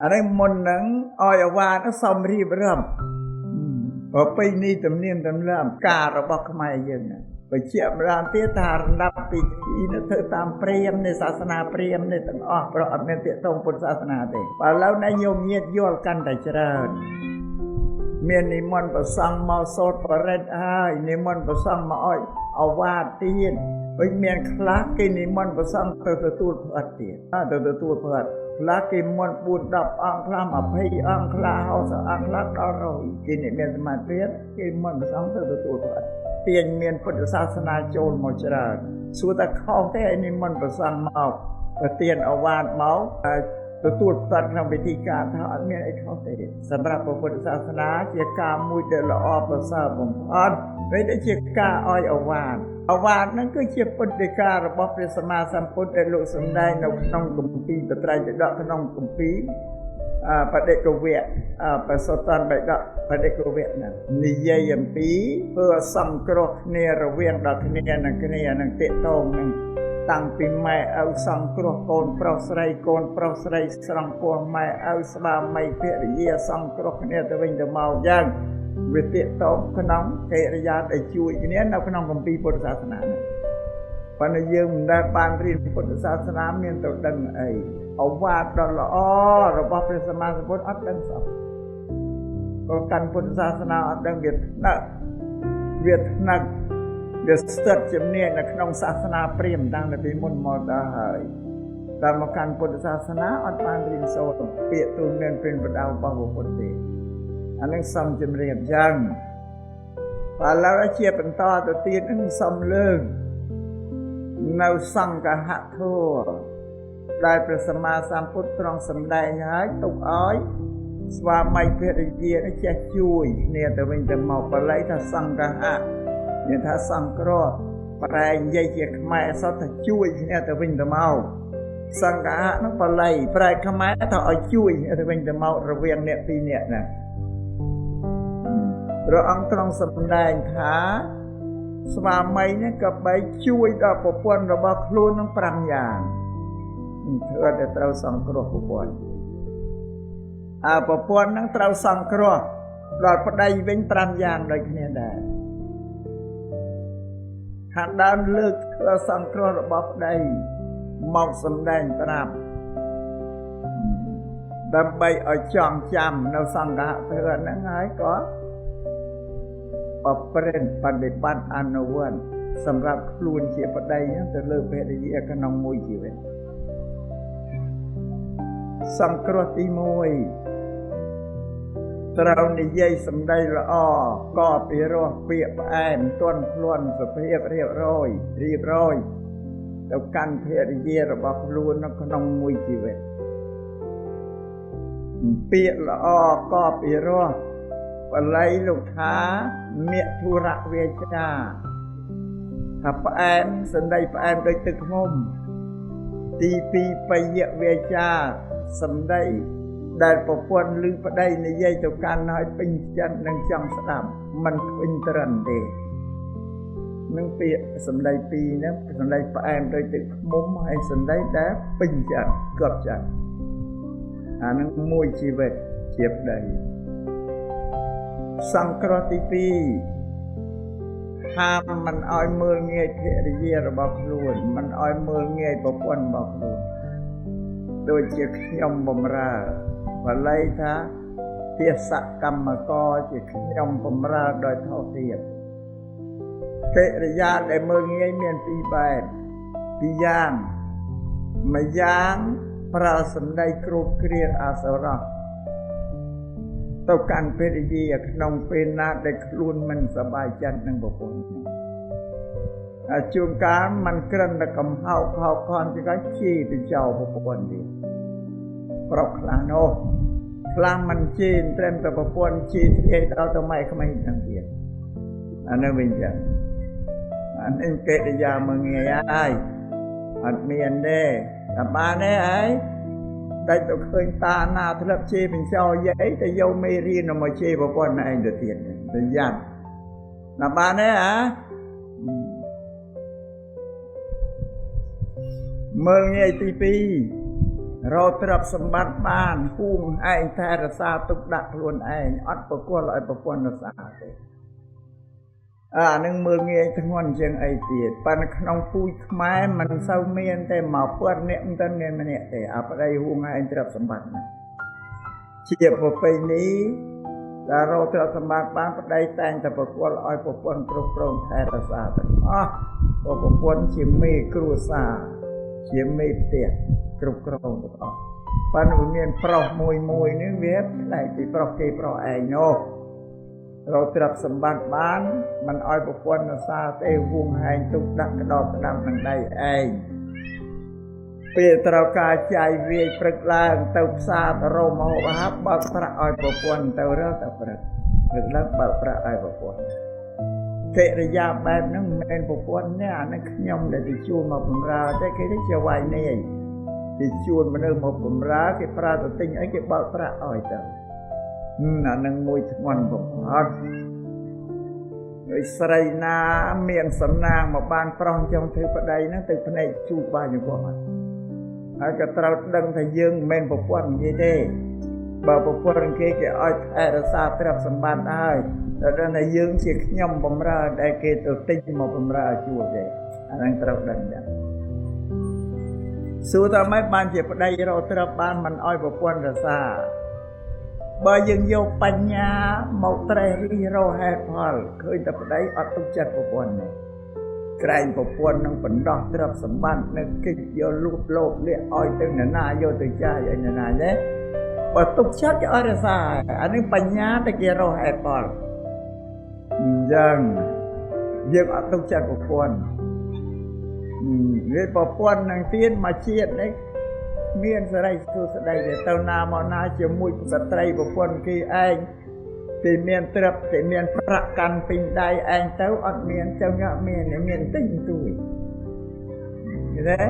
អានេះមុនហ្នឹងឲ្យអាវ៉ានោះសុំរៀបរាប់ប្រពៃណីទំនៀមទម្លាប់ការរបស់ខ្មែរយើងហ្នឹងបញ្ជាក់ម្ដងទៀតថារំដាប់ពិធីនៅធ្វើតាមព្រាហ្មណ៍នៃសាសនាព្រាហ្មណ៍នេះទាំងអស់ព្រោះអត់មានទាក់ទងពុទ្ធសាសនាទេបើឥឡូវនេះញោមញាតយល់កាន់តែច្រើនមាននិមន្តប្រសង់មកសូត្របរិត្តហើយនិមន្តប្រសង់មកឲ្យអាវ៉ាទៀតវិញមានខ្លះគេនិមន្តប្រសង់ទៅទទួលផ្អិតទៀតទៅទទួលផ្អិតខ្លះគេមុន4-10អង្គខ្លះ20អង្គខ្លះ60អង្គខ្លះដល់100គេអ្នកមានសមាធិគេមុនប្រសង់ទៅទទួលផ្អិតទាញមានពុទ្ធសាសនាចូលមកច្រើនសួរតែខុសទេឯនិមន្តប្រសង់មកប្រទានអាវ៉ាមកទទួលផ្ទាត់ក្នុងវិធីការថាអត់មានអីខុសទេសម្រាប់ពុទ្ធសាសនាជាការមួយដែលល្អប្រសើរបំផុតពេលដែលជាការឲ្យអាវ៉ាហ្នឹងគឺជាពុទ្ធដីការបស់ព្រះសម្មាសម្ពុទ្ធដែលលោកសម្ដែងនៅក្នុងគម្ពីរបត្រៃបិដកក្នុងគម្ពីរបដិកវៈបសុតនបិដកបដិកវៈហ្នឹងនិយាយអំពីធ្វើសង្គ្រោះគ្នារវាងដល់គ្នានឹងតិតងនឹងតាំងពីម៉ែឪសង្គ្រោះកូនប្រុសស្រីស្រង់ពោះម៉ែឪស្វាមីភរិយាសង្គ្រោះគ្នាទៅវិញទៅមកយ៉ាងវាទាក់ទងក្នុងកិរិយាដែលជួយគ្នានៅក្នុងគម្ពីរពុទ្ធសាសនានេះប៉ុន្តែយើងមិនដែលបានរៀនពុទ្ធសាសនាមានទៅដឹងអីអវាទដ៏ល្អរបស់ព្រះសម្មាសម្ពុទ្ធអត់ដឹងសោះក៏កាន់ពុទ្ធសាសនាអត់ដឹងវាថ្នាក់វាស្ទើរជំនាញនៅក្នុងសាសនាព្រាហ្មណ៍តាំងពីមុនមកដល់ហើយតែមកកាន់ពុទ្ធសាសនាអត់បានរៀនសូត្រពាក្យទូលមានព្រានបដៅរបស់ពុទ្ធទេអានឹងសំជំរាបយ៉ាងបើឡើយជាបន្តទៅទៀតនឹងសំលើកនៅសង្ឃហធម៌ដែលព្រះសម្មាសម្ពុទ្ធទ្រង់សម្ដែងហើយទុកឲ្យស្វាមីភរិយានេះចេះជួយគ្នាទៅវិញទៅមកបាលីថាសង្ឃហៈមានថាសង្គ្រោះប្រែនិយាយជាខ្មែរសុទ្ធតែជួយគ្នាទៅវិញទៅមកសង្ឃហៈនោះបាលីប្រែខ្មែរថាឲ្យជួយទៅវិញទៅមករវាងអ្នកពីរនាក់ហ្នឹងព្រះអង្គទ្រង់សម្ដែងថាស្វាមីនេះក៏បីជួយដល់ប្រពន្ធរបស់ខ្លួននឹង5យ៉ាងធ្វើតែត្រូវសង្គ្រោះប្រពន្ធប្រពន្ធនឹងត្រូវសង្គ្រោះដល់ប្តីវិញ5យ៉ាងដូចគ្នាដែរខាងដើមលើកធ្វើសង្គ្រោះរបស់ប្តីមកសម្ដែងប្រាប់ដើម្បីឲ្យចងចាំនៅសង្ឃៈធម៌ហ្នឹងហើយក៏ប្រព្រឹត្តបដិបត្តិអនុវត្តសម្រាប់ខ្លួនជាប្តីទៅលើភរិយាក្នុងមួយជីវិតសង្គ្រោះទី1ត្រូវនិយាយសម្ដីល្អក៏ពីរោះពាក្យផ្អែមទន់ភ្លន់សុភាពរៀបរយទៅកាន់ភរិយារបស់ខ្លួននៅក្នុងមួយជីវិតពាក្យល្អក៏ពីរោះបាលីលោកថាមេធុរវាចាថាផ្អែមសម្ដីផ្អែមដូចទឹកឃ្មុំទី2បយវាចាសម្ដីដែលប្រពន្ធឬប្តីនិយាយទៅកាន់ឲ្យពេញចិត្តនិងចង់ស្ដាប់មិនពេញត្រឹមទេនឹងពាក្យសម្ដីពីរហ្នឹងសម្ដីផ្អែមដូចទឹកឃ្មុំហើយសម្ដីដែលពេញចិត្តគប់ចិត្តអានឹងមួយជីវិតជាប្តីសង្គ្រោះទី2ហាមមិនឲ្យមើលងាយភរិយារបស់ខ្លួនមិនឲ្យមើលងាយប្រពន្ធរបស់ខ្លួនដូចជាខ្ញុំបំរើបាលីថាទាសកម្មករជាខ្ញុំបំរើដោយថោកទាបកិរិយាដែលមើលងាយមាន2បែប2យ៉ាងមួយយ៉ាងប្រើសម្ដីគ្រោតគ្រាតអសរោះទៅកាន់ភរិយាក្នុងពេលណាដែលខ្លួនមិនសប្បាយចិត្តនឹងប្រពន្ធជួនកាលมันក្រឹមតែកំហោកខោខនជាការជេរទៅចោលប្រពន្ធទៀតប្រុសខ្លះនោះខ្លះมันជេរត្រឹមតែប្រពន្ធជេរធ្លាយដល់ទៅម៉ែក្មេងទាំងទៀតអានេះវិញចឹងអានេះកិរិយាមើងងាយហើយអត់មានទេតែបានទេហើយតែទៅឃើញតាណាធ្លាប់ជេរបញ្ចោយាយទៅយកមេរៀនមកជេរប្រពន្ធឯងទៅទៀតទៅយ៉ាត់ណាបានទេហ៎មើលងាយទី2 រកទ្រព្យសម្បត្តិបានហួងឯងថែរក្សាទុកដាក់ខ្លួនឯងអត់ប្រគល់ឲ្យប្រពន្ធរក្សាទេអានឹងមើលងាយធ្ងន់ជាងអីទៀតប៉ុន្តែក្នុងពូជខ្មែរមិនសូវមានទេមកពាត់អ្នកមិនទាន់មានម្នាក់ទេអាប្តីហួងឯងទ្រព្យសម្បត្តិណាជាប្រពៃណីតែរកទ្រព្យសម្បត្តិបានប្តីតែងតែប្រគល់ឲ្យប្រពន្ធគ្រប់គ្រងថែរក្សាទាំងអស់ប្រពន្ធជាមេគ្រួសារជាមេផ្ទះគ្រប់គ្រងទាំងអស់ប៉ុន្តែមានប្រុសមួយនេះវាផ្លែកពីប្រុសគេប្រុសឯងនោះរកទ្រព្យសម្បត្តិបានមិនឲ្យប្រពន្ធរក្សាទេហួងហែងទុកដាក់ក្តោបក្តាំនឹងដៃឯងពេលត្រូវការចាយវាយព្រឹកឡើងទៅផ្សារទៅរកម្ហូបអាហារបើកប្រាក់ឲ្យប្រពន្ធទៅរើទៅព្រឹកឡើងបើកប្រាក់ឲ្យប្រពន្ធកិរិយាបែបហ្នឹងមិនមែនប្រពន្ធទេអានេះខ្ញុំដែលទៅជួលមកបម្រើទេគេទៅជាវាយនេះទៅជួលមនុស្សមកបម្រើគេប្រើទៅទិញអីគេបើកប្រាក់ឲ្យទៅអានឹងមួយធ្ងន់បំផុតស្រីណាមានសំណាងមកបានប្រុសចង់ធ្វើប្តីហ្នឹងទៅភ្នែកជួបបាញ់គាត់ហើយក៏ត្រូវដឹងថាយើងមិនមែនប្រពន្ធនិយាយទេបើប្រពន្ធគេឲ្យថែរក្សាទ្រព្យសម្បត្តិហើយតែដឹងថាយើងជាខ្ញុំបម្រើដែលគេទៅទិញមកបម្រើជួបទេអាហ្នឹងត្រូវដឹងដែរសួរថាម៉េចបានជាប្តីរកទ្រព្យបានមិនឲ្យប្រពន្ធរក្សាបើយើងយកបញ្ញាមកត្រេះរិះរកហេតុផលឃើញតែប្តីអត់ទុកចិត្តប្រពន្ធទេក្រែងប្រពន្ធនឹងបណ្ដោះទ្រព្យសម្បត្តិនៅគេចយកលូតលោបលាក់ឲ្យទៅនរណាយកទៅចាយឲ្យនរណាទេបើទុកចិត្តគេអត់រក្សាអានេះបញ្ញាតែគេរកហេតុផលអញ្ចឹងយើងអត់ទុកចិត្តប្រពន្ធវាប្រពន្ធនឹងទៀតមកជាតិនេះមានសេរីសុខស្ដីទេទៅណាមកណាជាមួយស្ត្រីប្រពន្ធគេឯងគេមានទ្រព្យគេមានប្រាក់កាន់ពេញដៃឯងទៅអត់មានចឹងអត់មានទិញទួយឃើញទេ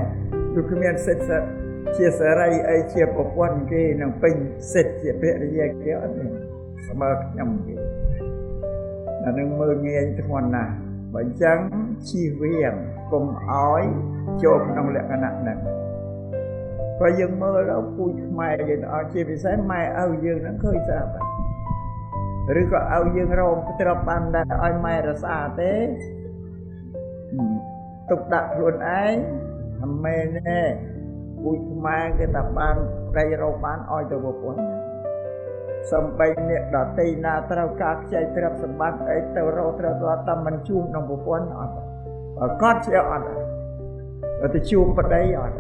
គឺគ្មានសិទ្ធិជាសេរីអីជាប្រពន្ធគេនឹងពេញសិទ្ធិជាភរិយាគេអត់មានស្មើខ្ញុំគេអានឹងមើលងាយធ្ងន់ណាស់បើអញ្ចឹងជៀសវាងកុំឲ្យចូលក្នុងលក្ខណៈហ្នឹងព្រោះយើងមើលដល់ពូជខ្មែរយើងអត់ជាពិសេសម៉ែឪយើងហ្នឹងឃើញស្រាប់ឬក៏ឲ្យយើងរងទ្រព្យបានដែរឲ្យម៉ែរក្សាទេទុកដាក់ខ្លួនឯងមិនមែនទេពូជខ្មែរគេថាបានប្តីរកបានឲ្យទៅប្រពន្ធសំបីអ្នកដតីណាត្រូវការខ្ចីទ្រព្យសម្បត្តិអីទៅរកទ្រព្យតែមិនជួបនឹងប្រពន្ធអត់បើគាត់ជាអត់បើទៅជួបប្តីអត់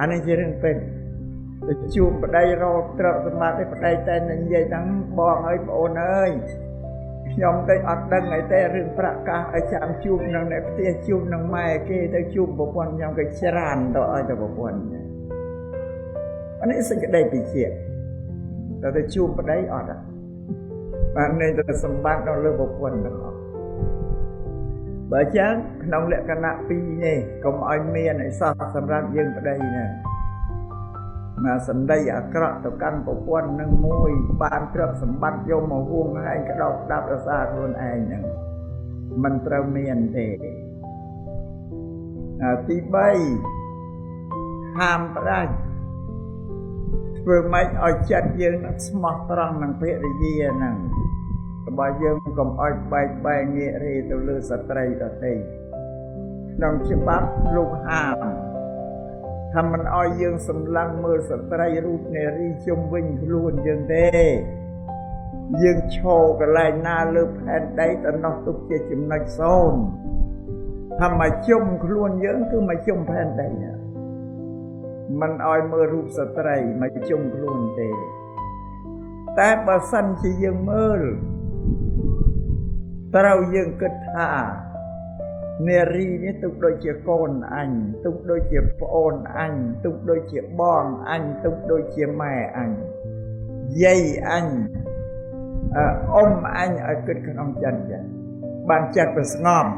អានេះជារឿងពេញទៅជួបប្តីរកទ្រព្យសម្បត្តិប្តីតែនិយាយទាំងបងអើយប្អូនអើយខ្ញុំតែអត់ដឹងអីទេរឿងប្រកាសឲ្យចាំជួបនឹងអ្នកផ្ទះជួបនឹងម៉ែគេទៅជួបប្រពន្ធខ្ញុំគេច្រានទៅឲ្យទៅប្រពន្ធអានេះសេចក្តីពិជាទៅជួបប្តីអត់បានន័យទៅសម្បត្តិនៅលើប្រពន្ធទាំងអស់បើចឹងក្នុងលក្ខណៈពីរនេះកុំឲ្យមានអីសោះសម្រាប់យើងប្តីណាមកសម្ដីអាក្រក់ទៅកាន់ប្រពន្ធនឹងមួយបានទ្រព្យសម្បត្តិយកមកហួងឯងក្តោបស្ដាប់រសារខ្លួនឯងហ្នឹងមិនត្រូវមានទេទី3ហាមផ្ដាច់ធ្វើម៉េចឲ្យចិត្តយើងនឹងស្មោះត្រង់នឹងភរិយាហ្នឹងបើយើងកុំឲ្យបែកងាករេទៅលើស្ត្រីដទៃក្នុងច្បាប់លោកហាមថាមិនឲ្យយើងសម្លឹងមើលស្ត្រីរូបនារីជុំវិញខ្លួនយើងទេយើងឈរកន្លែងណាលើផែនដីទៅនោះទុកជាចំណុចសូន្យថាមកជុំខ្លួនយើងគឺមកជុំផែនដីណាមិនឲ្យមើលរូបស្ត្រីមកជុំខ្លួនទេតែបើសិនជាយើងមើលត្រូវយើងគិតថានារីនេះទុកដូចជាកូនអញទុកដូចជាប្អូនអញទុកដូចជាបងអញទុកដូចជាម៉ែអញយាយអញអ៊ំអញឲ្យគិតក្នុងចិត្តចឹងបានចិត្តវាស្ងប់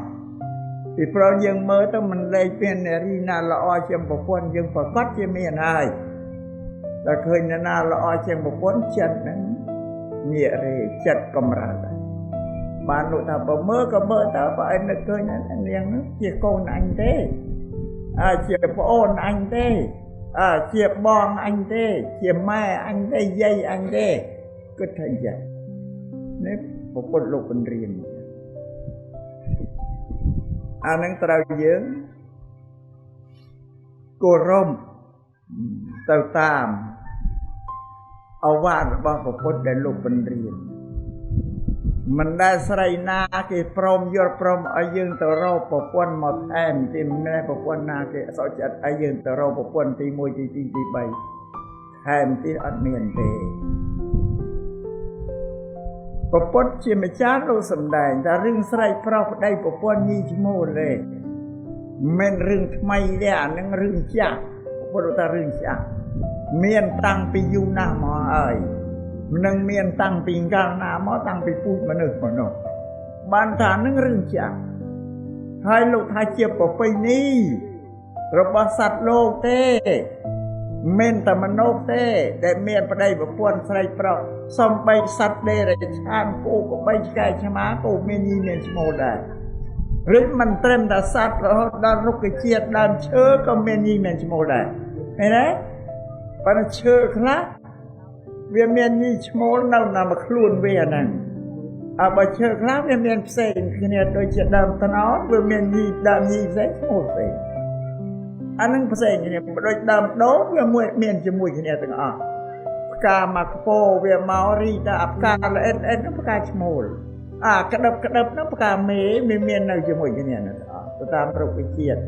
ពីព្រោះយើងមើលទៅមិនលែងមាននារីណាល្អជាងប្រពន្ធយើងប្រកាសជាមានហើយតែឃើញណាល្អជាងប្រពន្ធចិត្តហ្នឹងងាករេចិត្តកំរើតបានលោកថាបើមើលក៏មើលទៅបើឯងនឹកឃើញនាងនោះជាកូនអញទេជាប្អូនអញទេ ជាបងអញទេជាម៉ែអញទេយាយអញទេគិតថាយ៉ាងនេះពុទ្ធលោកបញ្រៀនអានឹងត្រូវយើងគោរពទៅតាមអវាទរបស់ពុទ្ធដែលលោកបញ្រៀនមិនដែលស្រីណាគេព្រមយល់ព្រមឲ្យយើងទៅរកប្រពន្ធមកថែមទីមិនប្រពន្ធណាគេសុខចិត្តឲ្យយើងទៅរកប្រពន្ធទី1ទី2ទី3ថែមទៀតអត់មានទេប្រពន្ធជាម្ចាស់លោកសំដែងថារឿងស្រីប្រុសប្តីប្រពន្ធញីឈ្មោះទេមិនរឿងថ្មីទេអានឹងរឿងចាស់ប្រពន្ធថារឿងចាស់មានតាំងពីយូរណាស់មកហើយនឹងមានតាំងពីកាលណាមកតាំងពីពូជមនុស្សមកនោះបានថានឹងរឿងចាស់ហើយលោកថាជាប្រពៃណីរបស់សត្វលោកទេមិនតែមនុស្សទេដែលមានប្តីប្រពន្ធស្រីប្រុសសំបីសត្វដេរឆានគោក៏បីឆ្កែឆ្មាក៏មានញីមានឈ្មោះដែរឬមិនត្រឹមតែសត្វរហូតដល់រុក្ខជាតិដើមឈើក៏មានញីមានឈ្មោះដែរឃើញទេប៉ុន្តែឈើខ្លះវាមានញីឈ្មោះនៅតាមខ្លួនវាហ្នឹងបើឈើខ្លះវាមានផ្សេងគ្នាដូចជាដើមត្នោតវាមានញីដើមញីផ្សេងឈ្មោះផ្សេងអានឹងផ្សេងគ្នាដូចដើមដូងវាមួយមានជាមួយគ្នាទាំងអស់ផ្កាមកខ្ពោវាមករីតែផ្កាល្អិតហ្នឹងផ្កាឈ្មោលក្តឹបហ្នឹងផ្កាមេមាននៅជាមួយគ្នាហ្នឹងទៅតាមរុក្ខជាតិ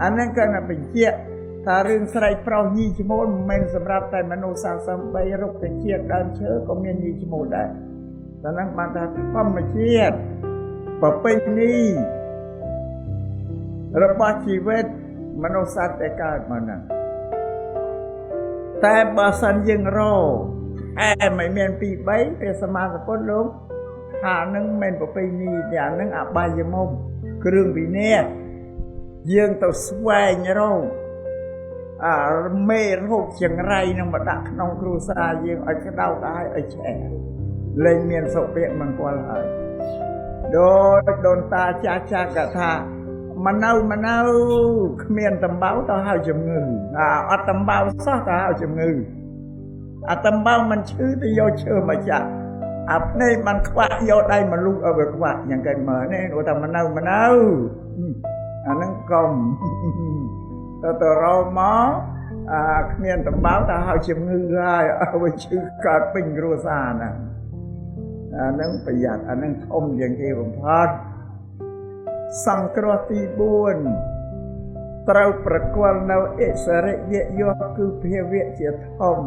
អានឹងក៏ណាបញ្ជាក់ថារឿងស្រីប្រុសញីឈ្មោលមិនមែនសម្រាប់តែមនុស្ស33រុក្ខជាតិដើមឈើក៏មានញីឈ្មោលដែរតែហ្នឹងបានថាធម្មជាតិប្រពៃណីរបស់ជីវិតមនុស្សសត្វតែកើតមកហ្នឹងតែបើសិនយើងរកមិនមាន2 3ព្រះសម្មាសម្ពុទ្ធលោកថានឹងមិនប្រពៃណីទេអានឹងអបាយមុខគ្រឿងវិន័យយើងទៅស្វែងរកមេរោគចង្រៃនឹងមកដាក់ក្នុងគ្រួសារយើងឲ្យក្តៅឲ្យឆេះលែងមានសុភមង្គលហើយដូចដូនតាចាស់ក៏ថាមកនៅគ្មានតំបៅទៅហើយជំងឺអត់តំបៅសោះទៅហើយជំងឺតំបៅមិនឈឺទៅយកឈើមកចាក់ភ្នែកបានខ្វាក់យកដៃមកលូកឲ្យវាខ្វាក់យ៉ាងកែមើលនេះគាត់ថាមកនៅអាហ្នឹងកុំទៅរកមកគ្មានតំបៅទៅហើយជំងឺហើយវាឈឺកើតពេញគ្រួសារណាអាហ្នឹងប្រយ័ត្នអាហ្នឹងធំជាងគេបំផុតសង្គ្រោះទី4ត្រូវប្រគល់នៅអិសរិយយោគឺភាវៈជាធំ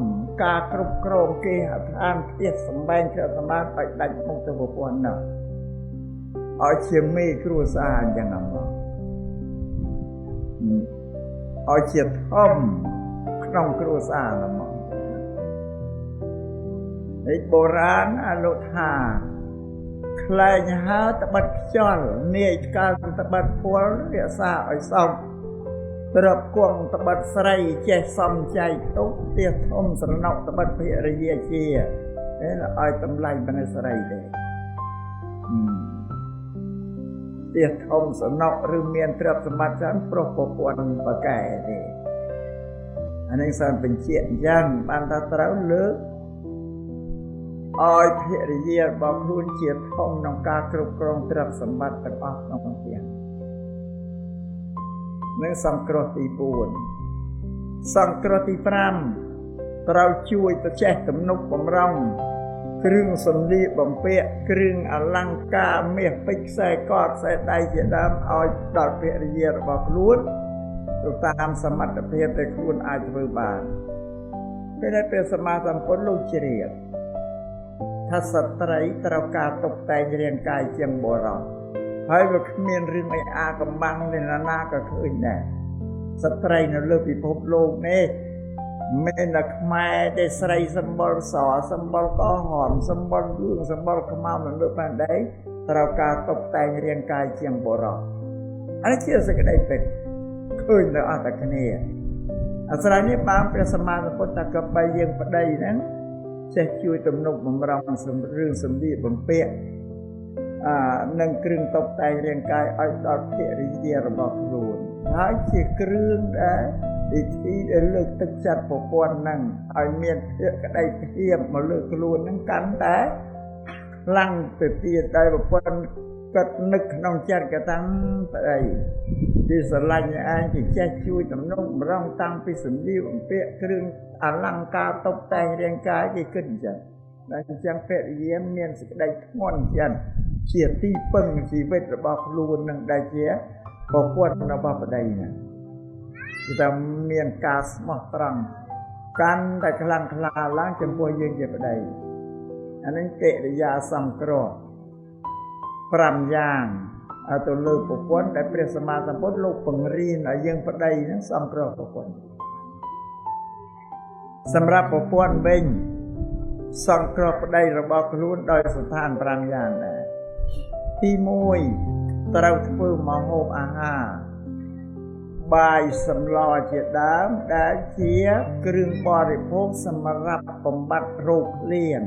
ការគ្រប់គ្រងគេហដ្ឋានផ្ទះសម្បែងគ្រឿងសម្បត្តិឲ្យដាច់មុខទៅប្រពន្ធនោះឲ្យជាមេគ្រួសារអញ្ចឹងមកឲ្យជាធំក្នុងគ្រួសារមកឯបុរាណលោកថាខ្លែងហើត្បិតខ្យល់នាយឆ្កែត្បិតពលរក្សាឲ្យសមទ្រពគង់ត្បិតស្រីចេះសំចៃទុកផ្ទះធំស្រណុកត្បិតភរិយាជាឲ្យតម្លៃមនុស្សស្រីទេផ្ទះធំស្រណុកឬមានទ្រព្យសម្បត្តិច្រើនប្រុសប្រពន្ធបកែទេអានេះសន្បញ្ជាក់អញ្ចឹងបានថាត្រូវលើកឲ្យភរិយារបស់ខ្លួនជាធំក្នុងការគ្រប់គ្រងទ្រព្យសម្បត្តិទាំងអស់ក្នុងផ្ទះនឹងសង្គ្រោះទី4សង្គ្រោះទី5ត្រូវជួយទៅចេះទំនុកបំរុងគ្រឿងសម្លៀកបំពាក់គ្រឿងអលង្ការមាសពេជ្រខ្សែកខ្សែដៃជាដើមឲ្យដល់ភរិយារបស់ខ្លួនទៅតាមសមត្ថភាពដែលខ្លួនអាចធ្វើបានពេលដែលព្រះសម្មាសម្ពុទ្ធលោកជ្រាបថាស្ត្រីត្រូវការតុបតែងរាងកាយជាងបុរសហើយវាគ្មានរឿងអីកំបាំងទេណាក៏ឃើញដែរស្ត្រីនៅលើពិភពលោកនេះមិនតែខ្មែរទេស្រីសម្បុរសសម្បុរកហមសម្បុរលឿងសម្បុរខ្មៅនៅលើផែនដីត្រូវការតុបតែងរាងកាយជាងបុរសអានេះជាសេចក្តីពិតឃើញនៅអត្តគ្នាអាស្រ័យនេះបានព្រះសម្មាសម្ពុទ្ធថាក៏បីយើងប្តីហ្នឹងចេះជួយទំនុកបំរុងរឿងសម្លៀកបំពាក់និងគ្រឿងតុបតែងរាងកាយឲ្យដល់ភរិយារបស់ខ្លួនហើយជាគ្រឿងដែល វិធីដែលលើកទឹកចិត្តប្រពន្ធហ្នឹងឲ្យមានភាពក្តីភាពមកលើខ្លួនហ្នឹងកាន់តែខ្លាំងទៅទៀតដែលប្រពន្ធគិតនឹកក្នុងចិត្តកតាំងប្តីពីស្រឡាញ់ឯងពីចេះជួយទំនុកម្រងតាំងពីសម្លៀកបំពាក់គ្រឿងអលង្ការតុបតែងរាងកាយគេគិតអញ្ចឹងដែលអញ្ចឹងភរិយាមានសេចក្តីធ្ងន់ចិត្តជាទីពឹងជីវិតរបស់ខ្លួននឹងដែលជាប្រពន្ធរបស់ប្តីណាគឺថាមានការស្មោះត្រង់កាន់តែខ្លាំងក្លាឡើងចំពោះយើងជាប្តីអានេះកិរិយាសង្គ្រោះ5យ៉ាងទៅលើប្រពន្ធដែលព្រះសម្មាសម្ពុទ្ធលោកបង្រៀនឲ្យយើងប្តីហ្នឹងសង្គ្រោះប្រពន្ធសម្រាប់ប្រពន្ធវិញសង្គ្រោះប្តីរបស់ខ្លួនដោយស្ថាន5យ៉ាងដែរទី1ត្រូវធ្វើម្ហូបអាហារបាយសម្លជាដើមដែលជាគ្រឿងបរិភោគសម្រាប់បំបត្តិរោគឃ្លាន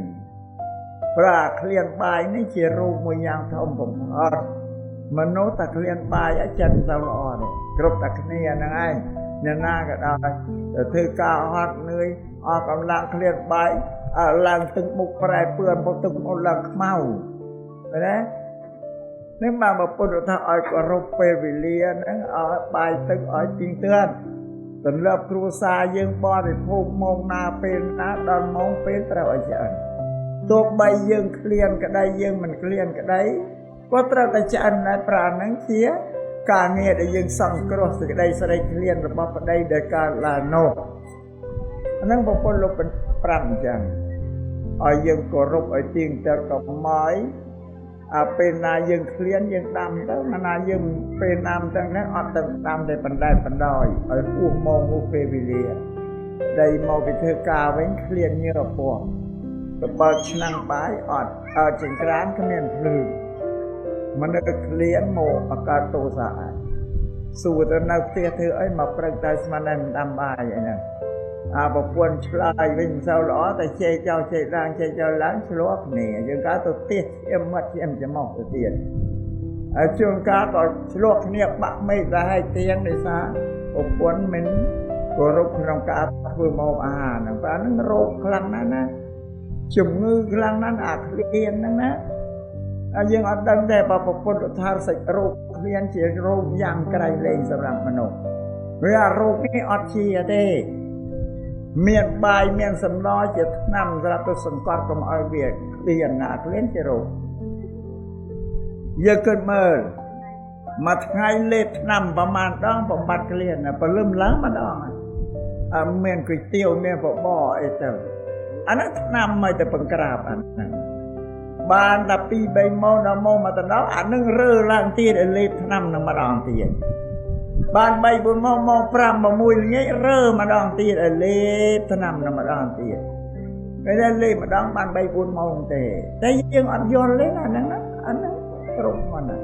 ប្រាឃ្លានបាយនេះជារោគមួយយ៉ាងធំបំផុតមនុស្សតែឃ្លានបាយឲ្យចិត្តទៅល្អទេគ្រប់តែគ្នាហ្នឹងឯងអ្នកណាក៏ដោយទៅធ្វើការហត់នឿយអស់កម្លាំងឃ្លានបាយឡើងទឹកមុខប្រែពឿនពុកទឹកមុខឡើងខ្មៅឃើញទេនេះមកពុទ្ធថាឲ្យគោរពពេលវេលាហ្នឹងឲ្យបាយទឹកឲ្យទៀងទាត់ទម្លាប់គ្រួសារយើងបរិភោគម៉ោងណាពេលណាដល់ម៉ោងពេលត្រូវឲ្យឆ្អិនទោះបីយើងឃ្លានក្តីយើងមិនឃ្លានក្តីក៏ត្រូវតែឆ្អិនដែរប្រាណហ្នឹងជាការងារដែលយើងសង្គ្រោះសេចក្តីស្រេកឃ្លានរបស់ប្តីដែលកើតឡើងនោះអាហ្នឹងប្រពន្ធលោក5អញ្ចឹងឲ្យយើងគោរពឲ្យទៀងទាត់កុំឲ្យពេលណាយើងឃ្លានយើងដាំទៅណាយើងពេលណាំទាំងហ្នឹងអត់ទៅដាំតែបណ្ដែតបណ្ដោយឲ្យហួសម៉ោងហួសពេលវេលាដែលមកពីធ្វើការវិញឃ្លានញើសពោះទៅបើឆ្នាំងបាយអត់ចង្ក្រានគ្មានភ្លើងមិននឹកឃ្លានមកអកើតទោសៈសួរទៅនៅផ្ទះធ្វើអីមកព្រឹកតែស្មានតែមិនដាំបាយអីហ្នឹងប្រពន្ធឆ្លើយវិញមិនសូវល្អតែជេរចោលជេរឡើងជេរចោលឡើងឆ្លោះគ្នាយើងក៏ទៅផ្ទះឈាមមាត់ឈាមច្រមុះទៅទៀតហើយជួនកាលក៏ឆ្លោះគ្នាបាក់មេឃដែរហើយទៀងដោយសារប្រពន្ធមិនគោរពក្នុងការធ្វើម្ហូបអាហារហ្នឹងបាទហ្នឹងរោគខ្លាំងណាស់ណាជំងឺខ្លាំងណាស់អាឃ្លានហ្នឹងណាហើយយើងអត់ដឹងទេបើប្រពន្ធថាសាច់រោគឃ្លានជារោគយ៉ាងក្រៃលែងសម្រាប់មនុស្សវាអារោគនេះអត់ជាទេមានបាយមានសម្លជាថ្នាំសម្រាប់ទៅសង្កត់កុំឲ្យវាឃ្លានណាឃ្លានជារោគយើងគិតមើលមួយថ្ងៃលេបថ្នាំប្រមាណដងបំបត្តិឃ្លានព្រលឹមឡើងម្ដងមានគុយទាវមានបបរអីទៅអានោះថ្នាំមកទៅបង្ក្រាបអាហ្នឹងបានតែ2 3ម៉ោងដល់ម៉ោងមកដល់អានឹងរើឡើងទៀតឲ្យលេបថ្នាំនឹងម្ដងទៀតបាន3 4ម៉ោងម៉ោង5 6ល្ងាចរើម្ដងទៀតឲ្យលេបថ្នាំនឹងម្ដងទៀតគេតែលេបម្ដងបាន3 4ម៉ោងទេតែយើងអត់យល់ទេអាហ្នឹងអាហ្នឹងគ្រប់មកណា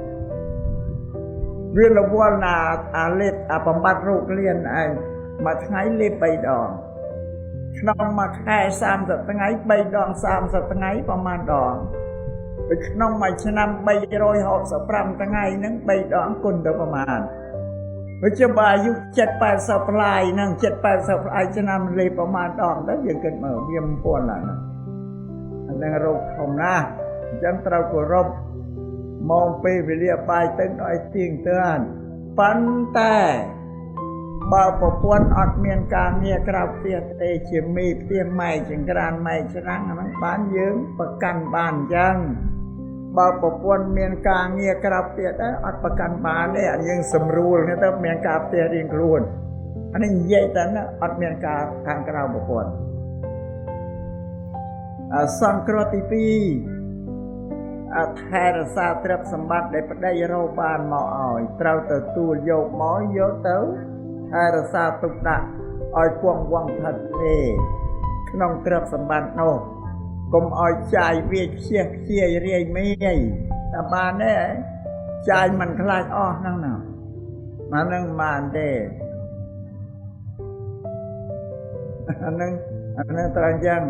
វារវល់ណាអាលេបបំបត្តិរោគឃ្លានឯងមួយថ្ងៃលេប3 ដងក្នុងមួយខែ30ថ្ងៃ3 ដង30ថ្ងៃប្រហែលដងពីក្នុងមួយឆ្នាំ365ថ្ងៃហ្នឹង3 ដងគុណទៅប្រមាណវាជាបើអាយុ70 80ប្លាយហ្នឹង70 80ប្លាយឆ្នាំលេប្រមាណដងទៅយើងគិតមើលវាមិនពាន់ឡើយណាអាហ្នឹងរោគធំណាស់អញ្ចឹងត្រូវគោរពមកពេលវេលាបាយទឹកឲ្យទៀងទាត់ប៉ុន្តែបើប្រពន្ធអត់មានការងារក្រៅផ្ទះទេជាមេផ្ទះម៉ែចង្ក្រានម៉ែឆ្នាំងអាហ្នឹងបានយើងប្រកាន់បានអញ្ចឹងបើប្រពន្ធមានការងារក្រៅផ្ទះដែរអត់ប្រកាន់បានទេយើងសម្រួលទៅមានការផ្ទះរៀងខ្លួនអានេះនិយាយតែណាអត់មានការខាងក្រៅប្រពន្ធសង្គ្រោះទី2ថែរក្សាទ្រព្យសម្បត្តិដែលប្តីរកបានមកឲ្យត្រូវទទួលយកមកយកទៅថែរក្សាទុកដាក់ឲ្យគង់វង្សថិតទេក្នុងទ្រព្យសម្បត្តិនោះកុំឲ្យចាយវាខ្ជះខ្ជាយរាយមេយតែបានទេចាយមិនខ្លាចអស់ហ្នឹងណាអាហ្នឹងបានទេអាហ្នឹងត្រូវអញ្ចឹង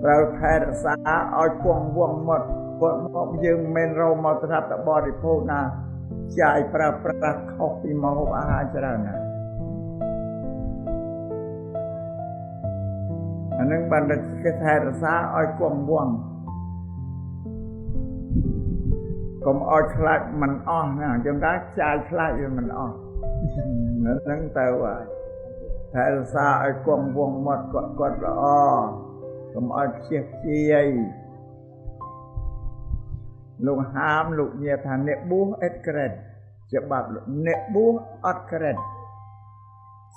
ត្រូវថែរក្សាឲ្យគង់វង្សមកគាត់មកយើងមិនមែនរកមកត្រាប់តែបរិភោគណា ចាយប្រើប្រាស់ខុសពីម្ហូបអាហារច្រើនណាស់អានឹងបានតែគេថែរក្សាឲ្យគង់វង្សកុំឲ្យខ្លាចមិនអស់ណាចឹងដែរចាយខ្លាចវាមិនអស់ហ្នឹងទៅហើយថែរក្សាឲ្យគង់វង្សមាត់គាត់ល្អកុំឲ្យខ្ជិះខ្ជាយលោកហាមលោកញាថាអ្នកបួសអេតក្រេតច្បាប់អ្នកបួសអត់ក្រេត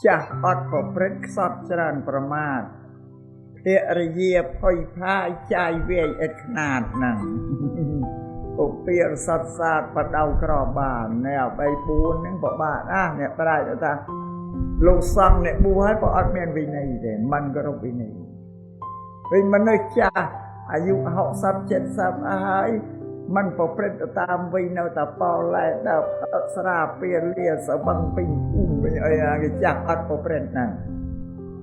ចាស់អត់ប្រព្រឹត្តខ្សត់ច្រើនប្រមាថភរិយាភ័យផាយចាយវាយអេតខ្នាតហ្នឹងពុពារសត្វសាទបដៅក្របានអ្នក3 4ហ្នឹងពិបាកណាស់អ្នកប្រាជ្ញថាលោកសង្ឃអ្នកបួសហើយក៏អត់មានវិន័យទេមិនគោរពវិន័យវិញមនុស្សចាស់អាយុ60 70ហើយมันប្រព្រឹត្តតាមវ័យនៅតែប៉ឡែដល់ស្រាពៀលាសបឹងពេញភូមិវិញអីគេចាស់អត់ប្រព្រឹត្តហ្នឹង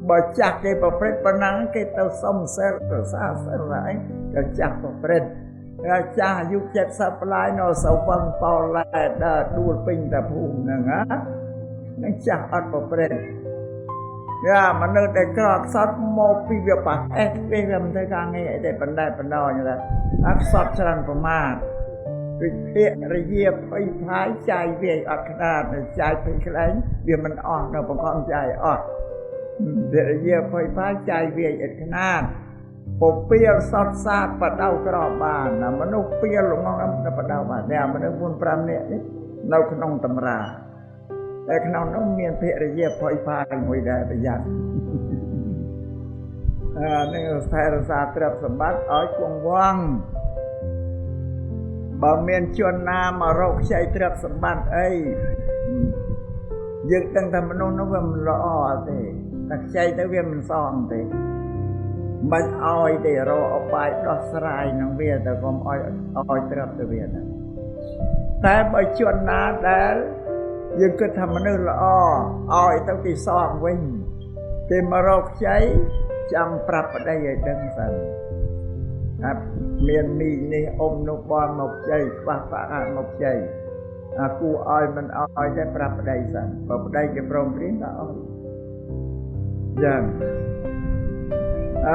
បើចាស់គេប្រព្រឹត្តប៉ុណ្ណឹងគេទៅសុំសិលប្រសាសិលអីក៏ចាស់ប្រព្រឹត្តហើយចាស់អាយុ70ប្លាយនៅសវឹងប៉ឡែដល់ដួលពេញតែភូមិហ្នឹងណានឹងចាស់អត់ប្រព្រឹត្តយ៉ាមនុស្សដែលក្រក់ខ្សត់មកពីវាប៉ះពេលវាមិនទៅការងារអីទេបណ្ដែតបណ្ដោយថាអត់ខ្សត់ច្រើនប្រមាថវិភាគរយាភ័យផាយចាយវាយអត់ខ្នាតចាយពេញខ្លែងវាមិនអស់នៅបង្ខំចាយអស់វិរយាភ័យផាយចាយវាយអត់ខ្នាតពពាលសតសាទបដៅក្របានមនុស្សពាលងងបដៅបានតែមនុស្ស4 5នាក់នេះនៅក្នុងតម្រាតែក្នុងនោះមានភរិយាភ័យផាយមួយដែរប្រយ័ត្ននឹងថែរក្សាទ្រព្យសម្បត្តិឲ្យគង់វង្សបើមានជនណាមករកខ្ចីទ្រព្យសម្បត្តិអីយើងដឹងថាមនុស្សនោះវាមិនល្អទេតែខ្ចីទៅវាមិនសមទេមិនឲ្យទេរកឧបាយដោះស្រាយនឹងវាទៅកុំឲ្យទ្រព្យទៅវាតែបើជនណាដែលយើងគិតថាមនុស្សល្អឲ្យទៅគេសងវិញគេមករកខ្ចីចាំប្រាប់ប្តីឲ្យដឹងសិនថាមានមីនេះអ៊ំនោះបងមកខ្ចីខ្វះបាក់មកខ្ចីគួរឲ្យមិនឲ្យតែប្រាប់ប្តីសិនបើប្តីគេព្រមព្រៀងក៏ឲ្យយ៉ាង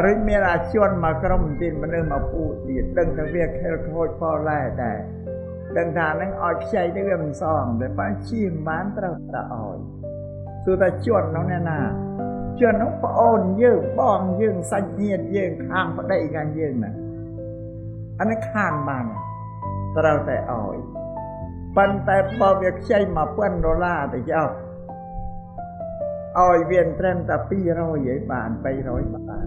រិញមានអាជនមកក្រុមទីមនុស្សមកពូទៀតដឹងថាវាខិលខូចផលឡែដែរដឹងថានឹងឲ្យខ្ចីទៅវាមិនសមតែប៉ាជិះបានត្រូវតែឲ្យទោះតែជននោះណាជននោះប្អូនយើងបងយើងសាច់ញាតិយើងខាងប្តីខាងយើងណាអានេះខានបានត្រូវតែឲ្យប៉ុន្តែបើវាខ្ចី$1000ទៅចុះឲ្យវាត្រឹមតែ200ឯងបាន300បាន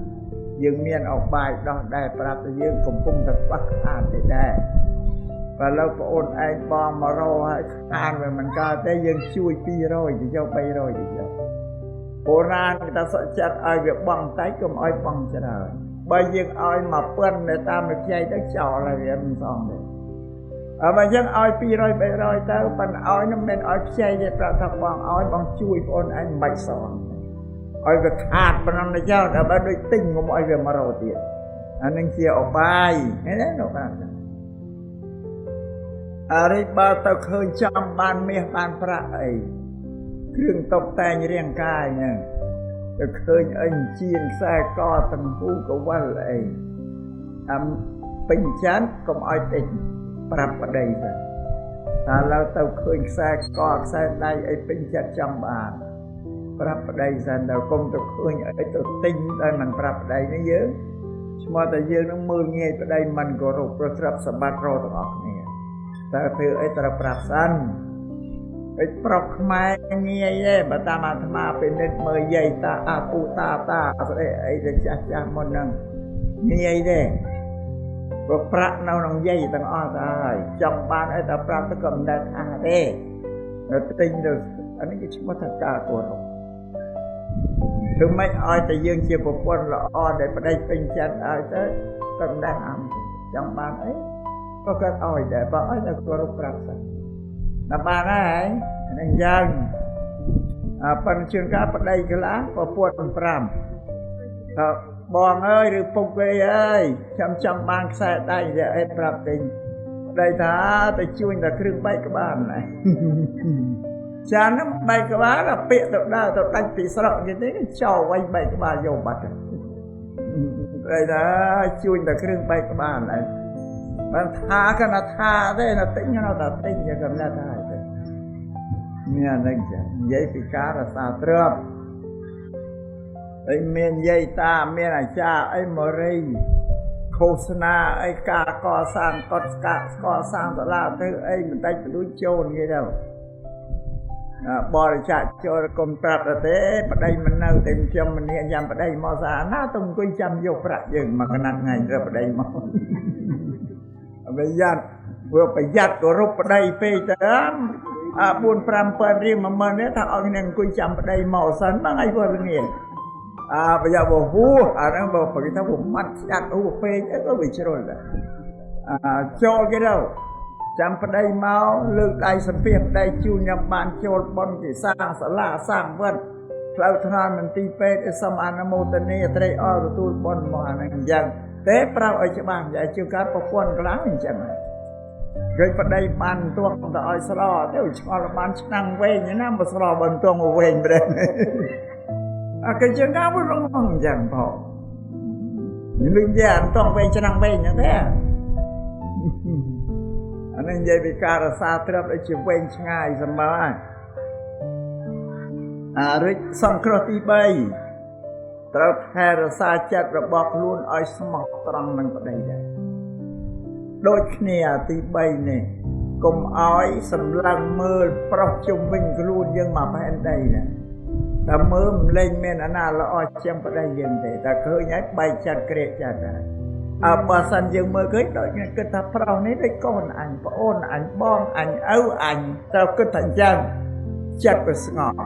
យើងមានអបាយដោះដែរប្រាប់តែយើងកំពុងតែខ្វះខាតទេដែរបើលើប្អូនឯងបង100ហើយខានវាមិនកើតទេយើងជួយ200ទៅចុះ300ទៅចុះបុរាណគេថាសុខចិត្តឲ្យវាបងតិចកុំឲ្យបងច្រើនបើយើងឲ្យ1000ទៅតាមវិជ័យទៅចោលហើយវាមិនសមទេបើយើងឲ្យ200 300ទៅប៉ុន្តែឲ្យនឹងមិនឲ្យខ្ចីទេប្រាប់ថាបងឲ្យបងជួយប្អូនឯងមិនបាច់សងឲ្យវាខាតប៉ុណ្ណឹងទៅចោលតែបើដូចទិញកុំឲ្យវា100ទៀតអានឹងជាឧបាយឃើញទេលោកបាទអរិយបើទៅឃើញចំបានមាសបានប្រាក់អីគ្រឿងតុបតែងរាងកាយហ្នឹងទៅឃើញអីជាងខ្សែកទាំងហូកវលអីពេញចាន់កុំឲ្យតិចប្រាប់ប្តីទៅតែឡើយទៅឃើញខ្សែកខ្សែដៃអីពេញចិត្តចង់បានប្រាប់ប្តីសិនដល់កុំទៅឃើញអីទៅទិញតែមិនប្រាប់ប្តីនេះយើងឈ្មោះតែយើងនឹងមើលងាយប្តីមិនគោរពប្រទ្រព្យសម្បត្តិរទាំងអស់គ្នាតែធ្វើអីត្រូវប្រាប់សិនអីប្រុសខ្មែរងាយទេបើតាមអាត្មាពិនិត្យមើលយាយតាអាពូតាស្អីអីទៅចាស់មុនហ្នឹងងាយទេព្រោះប្រាក់នៅក្នុងយាយទាំងអស់ទៅហើយចង់បានអីតែប្រាប់ទៅក៏មិនដែលថាទេនៅទិញទៅអានេះគេឈ្មោះថាការគោរពធ្វើម៉េចឲ្យតែយើងជាប្រពន្ធល្អដែលប្តីពេញចិត្តឲ្យទៅក៏មិនដែលអាំចង់បានអីក៏គាត់ឲ្យដែរបើឲ្យតែគោរពប្រាប់សិនដល់បានហើយហ្នឹងយ៉ាងប៉ុន្តែជួនកាលប្តីខ្លះប្រពន្ធ5បងអើយឬពុកអើយខ្ញុំចង់បានខ្សែដៃតែអីប្រាប់ទិញប្ ប្តីថាទៅជួយតែគ្រឿងបែកក្បាលណែចានហ្នឹងបែកក្បាលដល់ពាក្យទៅដើរទៅដាច់ពីស្រុកគេទេចោលໄວបែកក្បាលយកបាត់ប្តីថាជួយតែគ្រឿងបែកក្បាលណែបានថាកណាថាទេណាទិញណាតែទិញយ៉ាងកំណត់ថាទេមានហ្នឹងចានិយាយពីការរក្សាទ្រព្យហើយមាននិយាយតាមានអាចារ្យអីមករីឃោសនាអីការកសាងកុដិកសាងសាលាទៅអីបន្តិចបន្ទួចចូលគេទៅបរិច្ចាគចូលកុំប្រាប់ទេប្តីមិននៅតែខ្ញុំមិនហ៊ានចាំប្តីមកសាណាទៅអង្គុយចាំយកប្រាក់យើងមកកណាត់ថ្ងៃរកប្តីមកប្រយ័ត្នព្រោះប្រយ័ត្នគោរពប្តីពេកទៅ4-5,000រៀល10000នេះថាឲ្យគ្នាអង្គុយចាំប្តីមកសិនបងអីព្រោះល្ងាចប្រយ័ត្នហួសអាហ្នឹងបើគេថាម៉ាត់ស្អាតហួសពេកអីក៏វាជ្រុលដែរចូលគេទៅចាំប្តីមកលើកដៃសំភារប្តីជូនញ៉ាំបានចូលបន់គេសាងសាលាសាងវត្តផ្លូវថ្នល់មន្ទីរពេទ្យសូមអនុមោទនាត្រេកអរទទួលបន់មកអាហ្នឹងអញ្ចឹងតែប្រាប់ឲ្យច្បាស់តែជាការប្រព័ន្ធកន្លងអញ្ចឹងគេប្តីបានទោះទៅឲ្យស្លោទៅឆ្ងល់បានឆ្នាំងវែងណាមកស្លោបានទងវែងប្រេះគេចឹងក៏រងអញ្ចឹងផងនឹងនិយាយអត់តង់វែងឆ្នាំងវែងអញ្ចឹងទេអានេះនិយាយពីការរក្សាទ្រព្យឲ្យជាវែងឆ្ងាយសម្បើរិទ្ធសង្គ្រោះទី3ត្រូវថែរក្សាចិត្តរបស់ខ្លួនឲ្យស្មោះត្រង់នឹងប្តីដែរដូចគ្នាទី3នេះកុំឲ្យសម្លឹងមើលប្រុសជុំវិញខ្លួនយើងមកផែនដីណាតែមើលមិនលែងមានអាណាល្អជាងប្តីយើងទេតែឃើញហើយបែកចិត្តក្រេកចិត្តដែរបើសិនយើងមើលឃើញដូចគិតថាប្រុសនេះដូចកូនអញប្អូនអញបងអញឪអញត្រូវគិតថាអញ្ចឹងចិត្តវាស្ងប់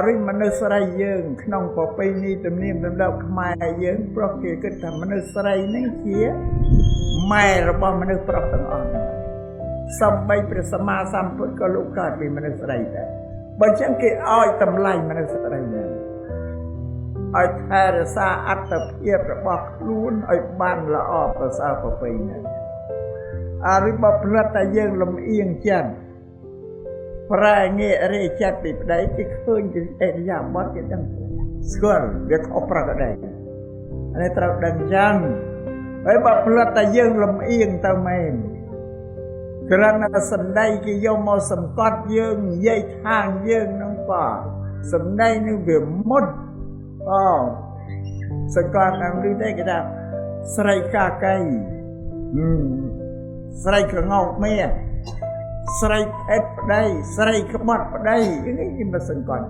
រិះមនុស្សស្រីយើងក្នុងប្រពៃណីទំនៀមទម្លាប់ខ្មែរយើងប្រុសគេគិតថាមនុស្សស្រីនេះជាម៉ែរបស់មនុស្សប្រុសទាំងអស់សំបីព្រះសម្មាសម្ពុទ្ធក៏លោកកើតពីមនុស្សស្រីដែរបើអញ្ចឹងគេឲ្យតម្លៃមនុស្សស្រីហ្នឹងឲ្យថែរក្សាអត្តភាពរបស់ខ្លួនឲ្យបានល្អប្រសើរប្រពៃណីរិះបើផ្លិតតែយើងលំអៀងចិត្តប្រែងាករេចិត្តពីប្តីគេឃើញពីអេរិយាបថគេដឹងស្គាល់វាខុសប្រកដែរនេះត្រូវដឹងចឹងហើយបើផ្លិតតែយើងលំអៀងទៅមែនគ្រាន់តែសម្ដីគេយកមកសង្កត់យើងនិយាយថាយើងនឹងក៏សម្ដីនឹងវាមុតសង្កត់តាមនេះទេគេថាស្រីកាកៃស្រីក្ងោកមាសស្រីផេតប្តីស្រីក្បត់ប្តីនេះគេមកសង្កត់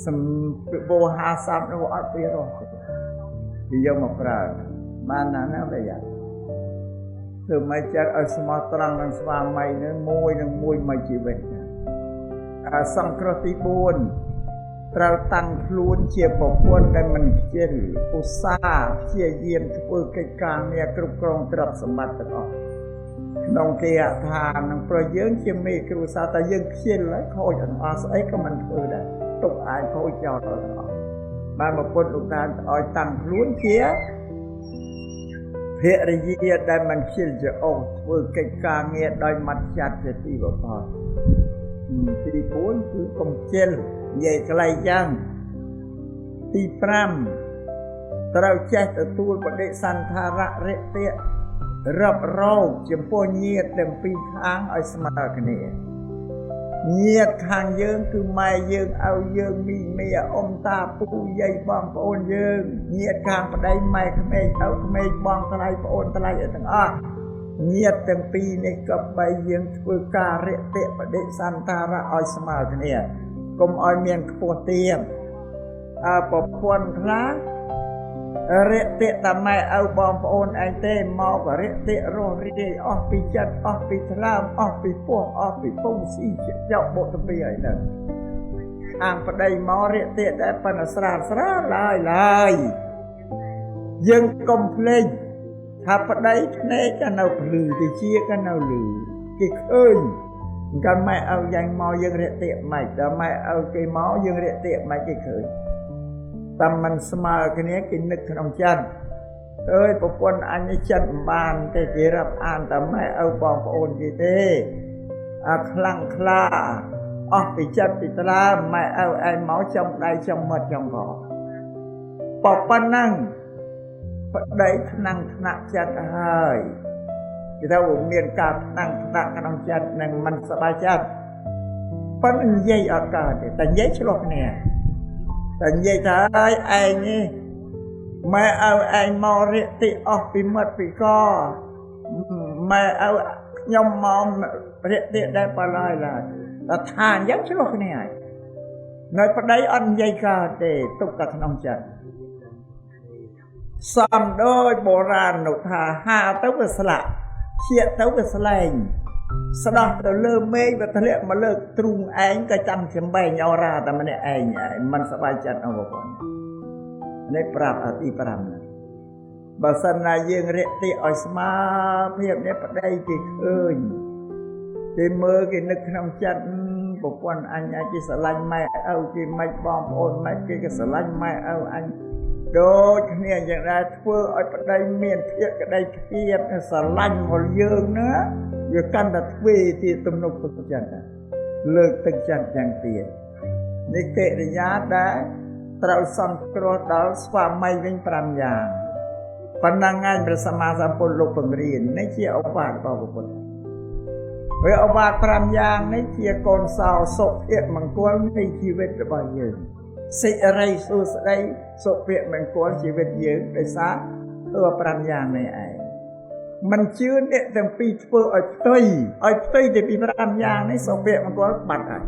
សំបោហាស័ព្ទនោះអត់ពីរោះគេយកមកប្រើបានណាប្រយ័ត្នធ្វើមិនចាត់ឲ្យស្មោះត្រង់នឹងស្វាមីនឹងមួយមកជីវិតសង្គ្រោះទី4ត្រូវតាំងខ្លួនជាប្រពន្ធដែលមិនខ្ជិលឧស្សាហ៍ព្យាយាមធ្វើកិច្ចការងារគ្រប់គ្រងទ្រព្យសម្បត្តិទាំងអស់ក្នុងគេថានឹងប្រយើងជាមេគ្រួសារតែយើងខ្ជិលហើយខូចអត់ស្អីក៏មិនធ្វើដែរទុកអាចខូចចោលទាំងអស់បានប្រពន្ធលោកតាឲ្យតាំងខ្លួនជាភរិយាដែលមិនខ្ជិលច្រអូសធ្វើកិច្ចការងារដោយម៉ត់ចាត់ជាទីបំផុតទី4គឺកុំខ្ជិលនិយាយខ្លីចឹងទី5ត្រូវចេះទទួលបដិសន្ធារៈរិទ្ធិរឹបរោគចំពោះញាតិទាំងពីរខាងឲ្យស្មើគ្នាញាតិខាងយើងគឺម៉ែយើងឪយើងមីមីអ៊ំតាពូយាយបងប្អូនយើងញាតិខាងប្តីម៉ែក្មេងឪក្មេងបងថ្លៃប្អូនថ្លៃឲ្យទាំងអស់ញាតិទាំងពីរនេះក៏បីយើងធ្វើការរិទ្ធិបដិសន្ធារៈឲ្យស្មើគ្នាកុំឲ្យមានខ្ពស់ទាបប្រពន្ធខ្លះរិទ្ធិតែម៉ែឪបងប្អូនឯងទេមករិទ្ធិរស់រាយអស់ពីចិត្តអស់ពីថ្លើមអស់ពីពោះអស់ពីពងស៊ីចោបុតពីអីហ្នឹងខាងប្តីមករិទ្ធិតែប៉ុណ្ណស្រាលឡើយយើងកុំភ្លេចថាប្តីភ្នែកក៏នៅភ្លឺតិចក៏នៅលឺគេឃើញកាលម៉ែឪយ៉ាងមកយើងរិទ្ធិមិនដល់ម៉ែឪគេមកយើងរិទ្ធិមិនគេឃើញតែមិនស្មើគ្នាគេនឹកក្នុងចិត្ត អើយប្រពន្ធអញចិត្តមិនបានទេគេរាប់អានតែម៉ែឪបងប្អូនគេទេខ្លាំងខ្លាអស់ពីចិត្តពីត្រើម៉ែឪឯងមកចំដៃចំមាត់ចំកប៉ុណ្ណឹងប្តីថ្នាំងថ្នាក់ចិត្តហើយគេថាមានការថ្នាំងថ្នាក់ក្នុងចិត្តនឹងមិនសប្បាយចិត្តប៉ុន្តែនិយាយអត់កើតទេតែនិយាយឆ្លោះគ្នាតែនិយាយថាហើយឯងនេះម៉ែឪឯងមករៀកទីអស់ពីមាត់ពីកម៉ែឪខ្ញុំមករៀកទីដែរបើឡើយតែថាអញ្ចឹងឆ្លោះគ្នាហើយនៅប្តីអត់និយាយកើតទេទុកតែក្នុងចិត្តសំដោយបុរាណនោះថាហាទៅវាស្លាក់ឈៀកទៅវាស្លែងស្ដោះទៅលើមេឃវាធ្លាក់មកលើទ្រូងឯងក៏ចាំចំបែងអរាតែម្នាក់ឯងមិនសប្បាយចិត្តអស់ប្រពន្ធនេះប្រាប់ទី5ណាបើសិនណាយើងរៀកទីឲ្យស្មារភាពនេះប្តីគេឃើញគេមើលគេនឹកក្នុងចិត្តប្រពន្ធអញគេស្រឡាញ់ម៉ែឪគេមិនបងប្អូនម៉ែគេក៏ស្រឡាញ់ម៉ែឪអញដូចគ្នាយ៉ាងដែរធ្វើឲ្យប្តីមានភាពក្តីភាពស្រឡាញ់មកយើងណាវាកាន់តែទ្វេទៀតទំនុកទឹកចិត្តលើកទឹកចិត្តយ៉ាងទៀតនេះកិរិយាដែលត្រូវសង្គ្រោះដល់ស្វាមីវិញ5យ៉ាងប៉ុណ្ណឹងឯងព្រះសម្មាសម្ពុទ្ធលោកបង្រៀននេះជាឧបមារបស់ពុទ្ធវាឧបមា5យ៉ាងនេះជាកូនសោសុភមង្គលនៃជីវិតរបស់យើងសេចក្តីសុខស្ដីសុភមង្គលជីវិតយើងដោយសារធ្វើ5យ៉ាងនេះឯងមិនជឿអ្នកទាំងពីរធ្វើឲ្យផ្ទុយទៅពី5យ៉ាងនេះសុភមង្គលបាត់ហើយ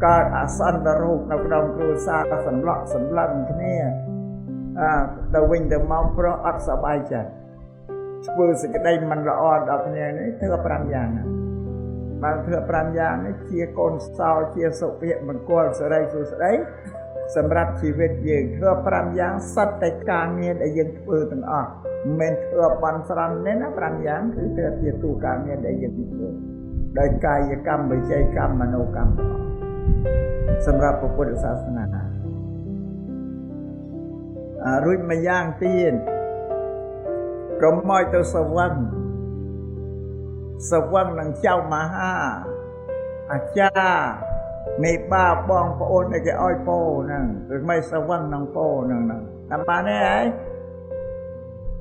កើតអសន្នរោគនៅក្នុងគ្រួសារសម្លក់សម្លឹងគ្នាទៅវិញទៅមកព្រោះអត់សប្បាយចិត្តធ្វើសេចក្តីមិនល្អដល់គ្នានេះធ្វើ5យ៉ាងណាបានធ្វើ5យ៉ាងនេះជាកូនសោជាសុភមង្គលសិរីសុខស្ដីសម្រាប់ជីវិតយើងធ្វើ5យ៉ាងសត្វតែការងារដែលយើងធ្វើទាំងអស់មិនមែនធ្វើបន់ស្រន់ទេណា5យ៉ាងគឺធ្វើជាទូការងារដែលយើងធ្វើដោយកាយកម្មវិច័យកម្មមនោកម្មសម្រាប់ពុទ្ធសាសនារួចម្យ៉ាងទៀតកុំមកទៅសវឹងនឹងចៅមហាអាចារ្យមេបាបងប្អូនដែលគេឲ្យពោហ្នឹងឬមិនសវឹងនឹងពោហ្នឹងតាមបានទេហើយ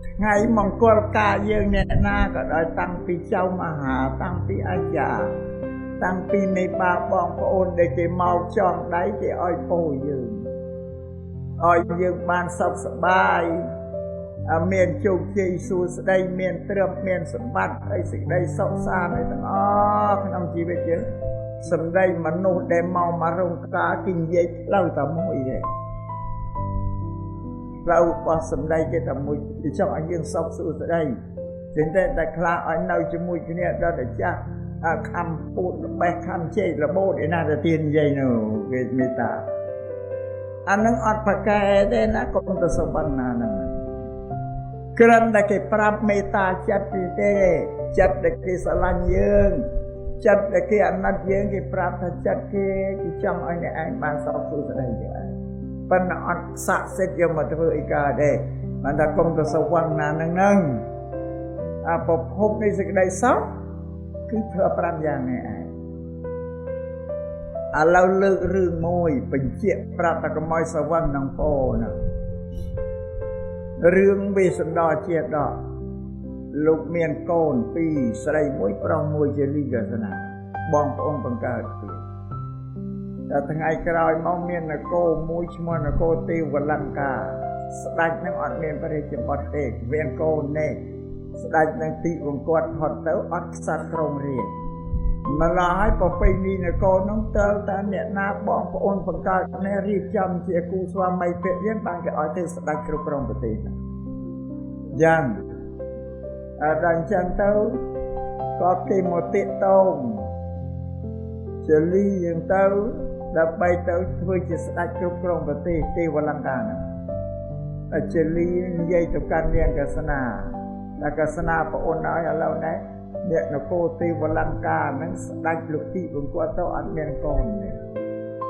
ថ្ងៃមង្គលការយើងអ្នកណាក៏ដោយតាំងពីចៅមហាតាំងពីអាចារ្យតាំងពីមេបាបងប្អូនដែលគេមកចងដៃគេឲ្យពោយើងឲ្យយើងបានសុខសប្បាយមានជោគជ័យសួស្ដីមានទ្រព្យមានសម្បត្តិហើយសេចក្តីសុខសាន្តទាំងអស់ក្នុងជីវិតយើងសម្ដីមនុស្សដែលមករោងការគេនិយាយផ្លូវតែមួយទេផ្លូវរបស់សម្ដីគេតែមួយគេចង់ឲ្យយើងសុខសួស្ដីចឹងតែខ្លះឲ្យនៅជាមួយគ្នាដល់តែចាស់ខំពូតបេះខំជ័យរបូតឯណាទៅទៀតនិយាយនោះគេមេត្តាអានឹងអត់ប្រកែទេណាកុំទៅសវណ្ណាហ្នឹងគ្រាន់តែគេប្រាប់មេត្តាចិត្តទេចិត្តដែលគេស្រឡាញ់យើងចិត្តដែលគេអាណិតយើងគេប្រាប់ថាចិត្តគេចង់ឲ្យអ្នកឯងបានសុខសួស្ដីចឹងប៉ុន្តែអត់ស័ក្តិសិទ្ធិយកមកធ្វើអីកើតទេបានថាកុំទៅសវណ្ណាហ្នឹងប្រភពនៃសេចក្តីសុខគឺធ្វើ5យ៉ាងនេះឯងឥឡូវលើករឿងមួយបញ្ជាក់ប្រាប់តែកុំឲ្យសវឹងនឹងពោណារឿងវេស្សន្តរជាដកលោកមានកូន2ស្រី1ប្រុស1ជាលីកាសនាបងប្អូនបង្កើតគ្នាតែថ្ងៃក្រោយមកមាននគរមួយឈ្មោះនគរទេវលង្កាស្ដេចនឹងអត់មានព្រះរាជបុត្រទេមានកូននេះស្ដេចនឹងទីវង្គត់ផុតទៅអត់ខ្សត់ក្រុងរាជម្ល៉េះហើយប្រពៃណីនគរនោះតើតាអ្នកណាបងប្អូនបង្កើតគ្នារៀបចំជាគូស្វាមីភរិយាបានគេឲ្យទៅស្ដេចគ្រប់គ្រងប្រទេសយ៉ាងដល់អញ្ចឹងទៅក៏គេមកទាក់ទងជាលីយ៉ាងទៅដើម្បីទៅធ្វើជាស្ដេចគ្រប់គ្រងប្រទេសទេវលង្កាណាជាលីនិយាយទៅកាន់នាងកសនាតែកសនាប្អូនឲ្យឥឡូវនេះអ្នកនគរទេវលង្កានឹងស្ដេចលោកទីវង្គត់ទៅអត់មានកូនទេ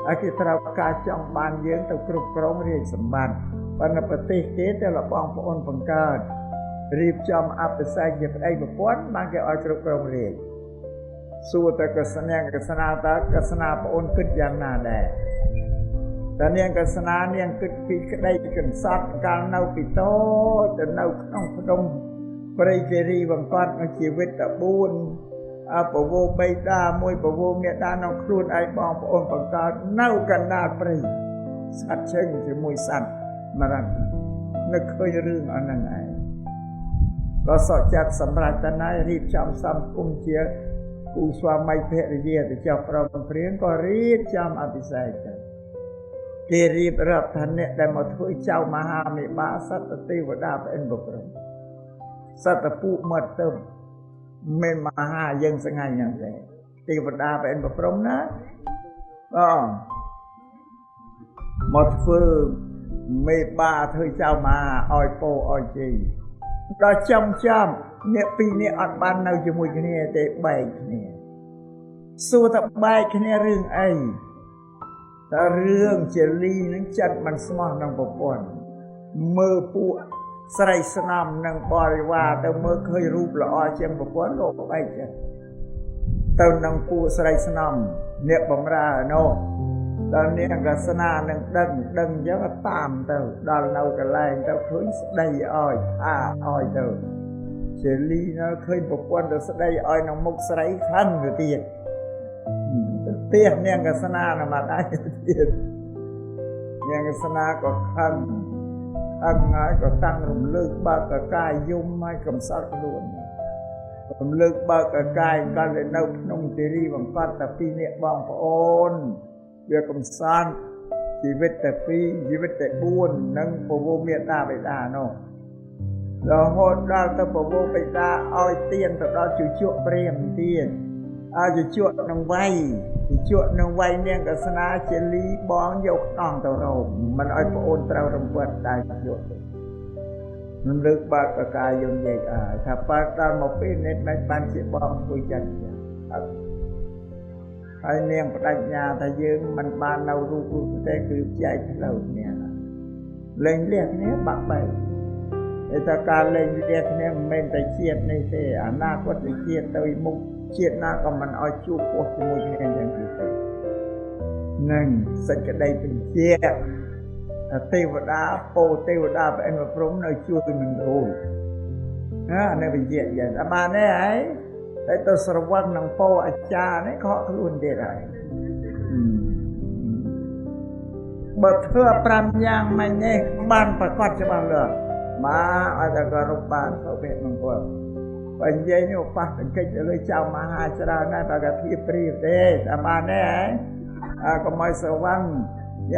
ហើយគេត្រូវការចង់បានយើងទៅគ្រប់គ្រងរាជសម្បត្តិ បណ្ណប្រទេសគេតែលបងប្អូនបង្កើតរៀបចំអភិសេកជាប្តីប្រពន្ធបានគេឲ្យគ្រប់គ្រងរាជសួរតែកសនាកសនាតើកសនាប្អូនគិតយ៉ាងណាដែរតែនាងកសនានាងគិតពីក្តីកន្សត់កាលនៅពីតូចទៅនៅក្នុងភ្នំព្រៃគិរីបង្កត់នៅជីវិតតែ4អពវោបៃតាមួយពវោមេតាក្នុងខ្លួនឯងបងប្អូនបង្កើតនៅកណ្ដាលព្រៃសត្វជើងជាមួយសត្វមរណនឹកឃើញរឿងអហ្នឹងឯងក៏សក់ចាត់សម្រាប់តណៃរៀបចំសំគុំជាគូស្វាមីភរិយាទៅចុះប្រពព្រៀងក៏រៀបចំអភិសេកទៅគេរៀបរាប់ថាអ្នកដែលមកធ្វើចៅមហាមេបាសត្វទេវតាប្អិនប្រព្រំសត្វពួកមាត់ទៅមិនមហាយើងស្ងាញ់ហ្នឹងទេទេវតាប្អិនប្រព្រំណាមកធ្វើមេបាធ្វើចៅមហាឲ្យពោឲ្យជ័យដល់ចំអ្នកពីរនាក់អត់បាននៅជាមួយគ្នាទេបែកគ្នាសួរថាបែកគ្នារឿងអីតែរឿងជាលីនឹងចិត្តមិនស្មោះនឹងប្រពន្ធមើលពួកស្រីស្នំនឹងបរិវារទៅមើលឃើញរូបល្អជាងប្រពន្ធលោកបែកចិត្តទៅនឹងពួកស្រីស្នំអ្នកបំរើនោះដល់នាងកសនានឹងដឹងអញ្ចឹងតាមទៅដល់នៅកន្លែងទៅឃើញស្ដីឲ្យថាឲ្យទៅជាលីនៅឃើញប្រពន្ធទៅស្ដីឲ្យនឹងមុខស្រីខឹងទៅទៀតទៀសនាងកសនានៅមកដែរទៀតនាងកសនាក៏ខឹងហើយក៏តាំងរំលើកបើកកាយយំហើយកំសត់ខ្លួនរំលើកបើកកាយកាលនៅក្នុងទិរីបង្កត់តែពីរនាក់បងប្អូនវាកំសត់ជីវិតតែ2ជីវិតតែ4និងពវមេតាបិតានោះរហូតដល់ទៅពវបិតាឲ្យទានទៅដល់ជជក់ព្រាមទៀតជជក់នឹងវាយនាងកសនាជាលីបងយកខ្នងទៅរោមមិនឲ្យប្អូនត្រូវរំពាត់តែជក់នឹងលើកបាត់កកាយយំនិយាយថាប៉ាដល់មកពេលនេះមិនបានជាបងគួយចិត្តហើយនាងបដិញ្ញាថាយើងមិនបាននៅរូបទេគឺចែកផ្លូវគ្នាលែងលះគ្នាបាក់បែកឯថាការលែងលះគ្នាមិនមែនតែជាតិនេះទេអនាគតជាតិទៅមុខជាតិណាក៏មិនឲ្យជួបពោះជាមួយគ្នាយ៉ាងនេះទេនឹងសេចក្តីបញ្ជាក់ទេវតាពោទេវតាប្អិនប្រព្រំនៅជួយមិនរួចនៅវិជាយ៉ាងបានទេហើយតែទៅស្រវឹងនឹងពោអាចារ្យនេះខកខ្លួនទៀតហើយបើធ្វើ5យ៉ាងមិននេះបានប្រកាសច្បាស់លាស់មកឲ្យតែគោរពបានសុភមង្គលបើនិយាយនេះឧបសង្កិច្ចទៅលើចៅមហាច្រើនណាស់បើកាធៀបព្រាបទេតែបានទេហើយកុំឲ្យស្រវឹង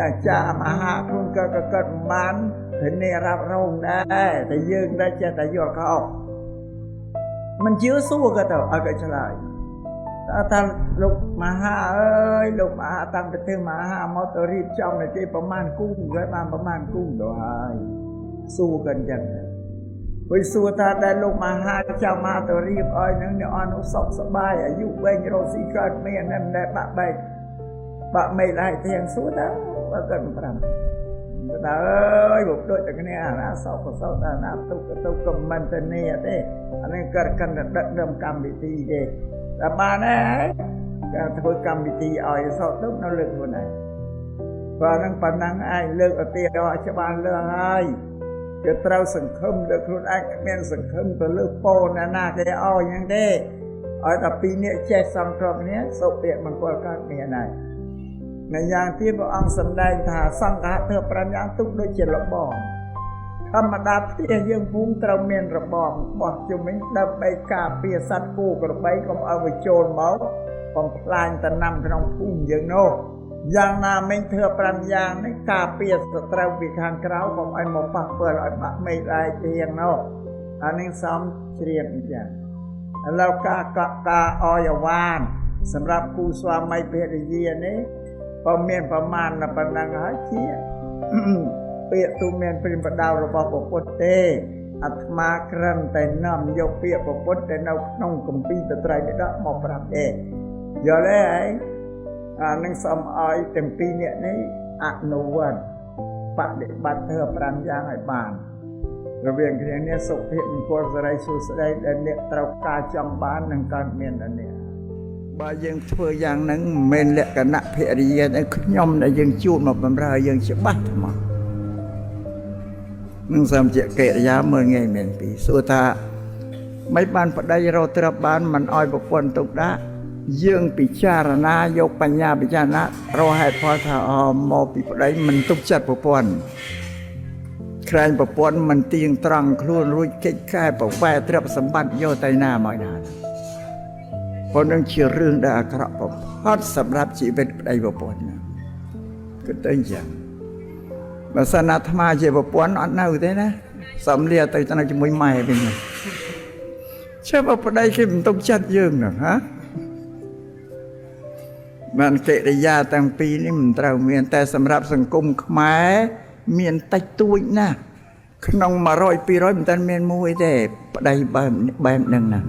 អាចារ្យមហាខ្លួនក៏កើតបានធានារ៉ាប់រងដែរតែយើងតែចេះតែយល់ខុសមិនជឿសួរក៏ទៅឲ្យក៏ឆ្លើយថាលោកមហាអើយលោកមហាតាំងប្រទេសមហាមកទៅរៀបចំនៅទីប្រមាណគូហើយបានប្រមាណគូទៅហើយសួរក៏អញ្ចឹងហើយសួរថាដែលលោកមហាចាំមកទៅរៀបឲ្យនឹងអ្នកអនុសុខសប្បាយអាយុវែងរស់ស៊ីកើតមានតែមិនដែលបាក់បែកបាក់មេដែរទាំងសួរថាបើកើត5ដល់អើយមកដូចតែគ្នាអាណាសោកក៏សោកអាណាទុកក៏ទុកក៏មិនទៅនេះទេអានេះកើតកាន់តែដឹកនាំកម្មវិធីទេតែបានហើយការធ្វើកម្មវិធីឲ្យសោកទុកនៅលើខ្លួនឯងបើនឹងប៉ុណ្ណឹងឯងលើកឧទាហរណ៍ច្បាស់លើហើយគេត្រូវសង្ឃឹមលើខ្លួនឯងគ្មានសង្ឃឹមទៅលើពោណាគេឲ្យហ្នឹងទេឲ្យតែពីរនាក់ចេះសង្គ្រោះគ្នាសុភមង្គលកើតមានហើយនៅយ៉ាងទៀតព្រះអង្គសម្ដែងថាសង្ឃៈធ្វើ5យ៉ាងទុកដូចជារបងធម្មតាផ្ទះយើងភូមិត្រូវមានរបងបោះជុំវិញដើម្បីការពារសត្វគោក្របីកុំឲ្យវាចូលមកបំផ្លាញដំណាំក្នុងភូមិយើងនោះយ៉ាងណាមិញធ្វើ5យ៉ាងនេះការពារសត្រូវពីខាងក្រៅកុំឲ្យមកប៉ះពាល់ឲ្យបាក់មេដែរទៀតនោះអានេះសំជ្រាបអញ្ចឹងឥឡូវការអយវានសម្រាប់គូស្វាមីភរិយានេះបើមានប្រមាណប៉ុណ្ណឹងហើយជាពាក្យទូមានព្រានបដៅរបស់ព្រះពុទ្ធទេអាត្មាក្រិនតែនាំយកពាក្យព្រះពុទ្ធដែលនៅក្នុងគម្ពីរត្រៃបិដកមកប្រាប់ទេយល់ទេហើយអានឹងសូមឲ្យទាំងពីរនាក់នេះអនុវត្តប បដិបត្តិធ្វើ5យ៉ាងឲ្យបានរវាងគ្នានេះសុភមង្គលសិរីសួស្តីដែលអ្នកត្រូវការចង់បាននឹងកើតមានដល់អ្នកបើយើងធ្វើយ៉ាងហ្នឹងមិនមែនលក្ខណៈភរិយាតែខ្ញុំដែលយើងជួបមកបម្រើយើងច្បាស់មកនឹងសម្ជាកិរិយាមើលងាយមែនពីសួរថាមិនបានប្តីរកទ្រព្យបានមិនអោយប្រពន្ធទុកដាក់យើងពិចារណាយកបញ្ញាពិចារណារកហេតុផលថាមកពីប្តីមិនទុកចិត្តប្រពន្ធក្រែងប្រពន្ធមិនទៀងត្រង់ខ្លួនរួចកិច្ចកែប្រវែទ្រព្យសម្បត្តិយកទៅណាមកណាប៉ុន្តែជារឿងដែលអាក្រក់បំផុតសម្រាប់ជីវិតប្តីប្រពន្ធគឺទៅយ៉ាងបើសិនអាត្មាជាប្រពន្ធអត់នៅទេណាសំលៀទៅទៅជាមួយម៉ែវិញជើបប្តីគេមិនទុកចិត្តយើងណាហ៎បានកិរិយាទាំងពីរនេះមិនត្រូវមានតែសម្រាប់សង្គមខ្មែរមានតិចតួចណាស់ក្នុង100 200មិនតាន់មានមួយទេប្តីបែបហ្នឹងណា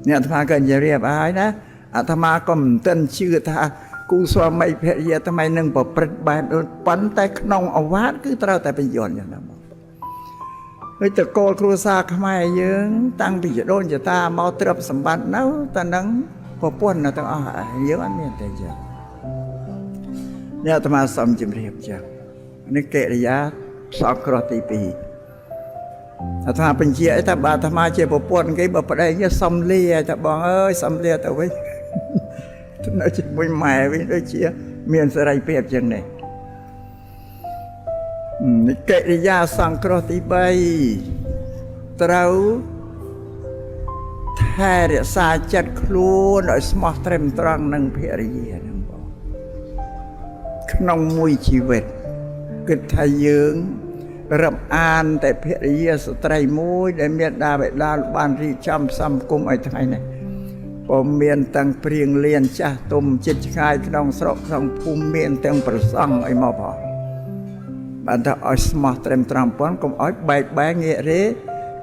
អ្នកអាត្មាក៏និយាយរៀបហើយណាអាត្មាក៏មិនទាន់ជឿថាគូស្វាមីភរិយាថ្មីនឹងប្រព្រឹត្តបែបដូចប៉ុន្តែក្នុងអវាទគឺត្រូវតែបញ្យល់យ៉ាងណាមកដូចតកូលគ្រួសារខ្មែរយើងតាំងពីចដូនចតាមកទ្រព្យសម្បត្តិនៅតែនឹងប្រពន្ធនៅទាំងអស់យើងអត់មានតែចឹងអ្នកអាត្មាសូមជម្រាបចឹងនេះកិរិយាសង្គ្រោះទី2អាត្មាបញ្ជាក់ថាបើអាត្មាជាប្រពន្ធគេបើប្តីគេសុំលាថាបងអើយសុំលាទៅវិញនៅជាមួយម៉ែវិញដូចជាមានសេរីភាពចឹងនេះកិរិយាសង្គ្រោះទី3ត្រូវថែរក្សាចិត្តខ្លួនឲ្យស្មោះត្រឹមត្រង់នឹងភរិយាហ្នឹងបងក្នុងមួយជីវិតគិតថាយើងរំអានតែភរិយាស្ត្រីមួយដែលមានដាបេដាបានរៀបចំផ្សំគុំឲ្យថ្ងៃនេះពុំមានទាំងព្រៀងលៀនចាស់ទុំចិត្តឆ្ងាយក្នុងស្រុកក្នុងភូមិមានទាំងប្រសង់អីមកផងបានថាឲ្យស្មោះត្រឹមត្រង់ប៉ុនកុំឲ្យបែកបាក់ងាករេ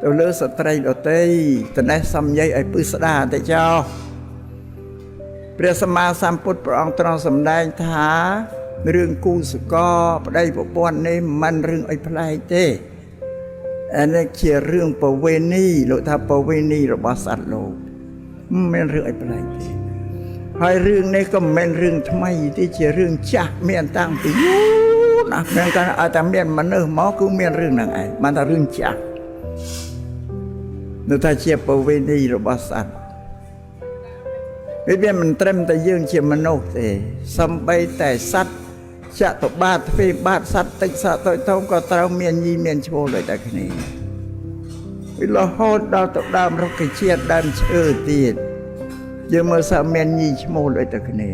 ទៅលើស្ត្រីដទៃត្នេះសំញ័យឲ្យពឹស្ដាតែចោលព្រះសម្មាសម្ពុទ្ធព្រះអង្គទ្រង់សម្ដែងថារឿងគូសកលប្តីប្រពន្ធនេះមិនរឿងអីប្លែកទេអានេះជារឿងប្រវេណីលោកថាប្រវេណីរបស់សត្វលោកមិនមែនរឿងអីប្លែកទេហើយរឿងនេះក៏មិនមែនរឿងថ្មីទេជារឿងចាស់មានតាំងពីយូរណាស់ហ្នឹងក៏ឲ្យតែមានមនុស្សមកគឺមានរឿងហ្នឹងឯងបានថារឿងចាស់នៅថាជាប្រវេណីរបស់សត្វវាមិនត្រឹមតែយើងជាមនុស្សទេសូម្បីតែសត្វចតុបាទទ្វេបាទសត្វតិចសត្វតូចធំក៏ត្រូវមានញីមានឈ្មោះដូចតែគ្នាវារហូតដល់ទៅដើមរុក្ខជាតិដើមឈើទៀតយើងមើលសាមានញីឈ្មោះដូចតែគ្នា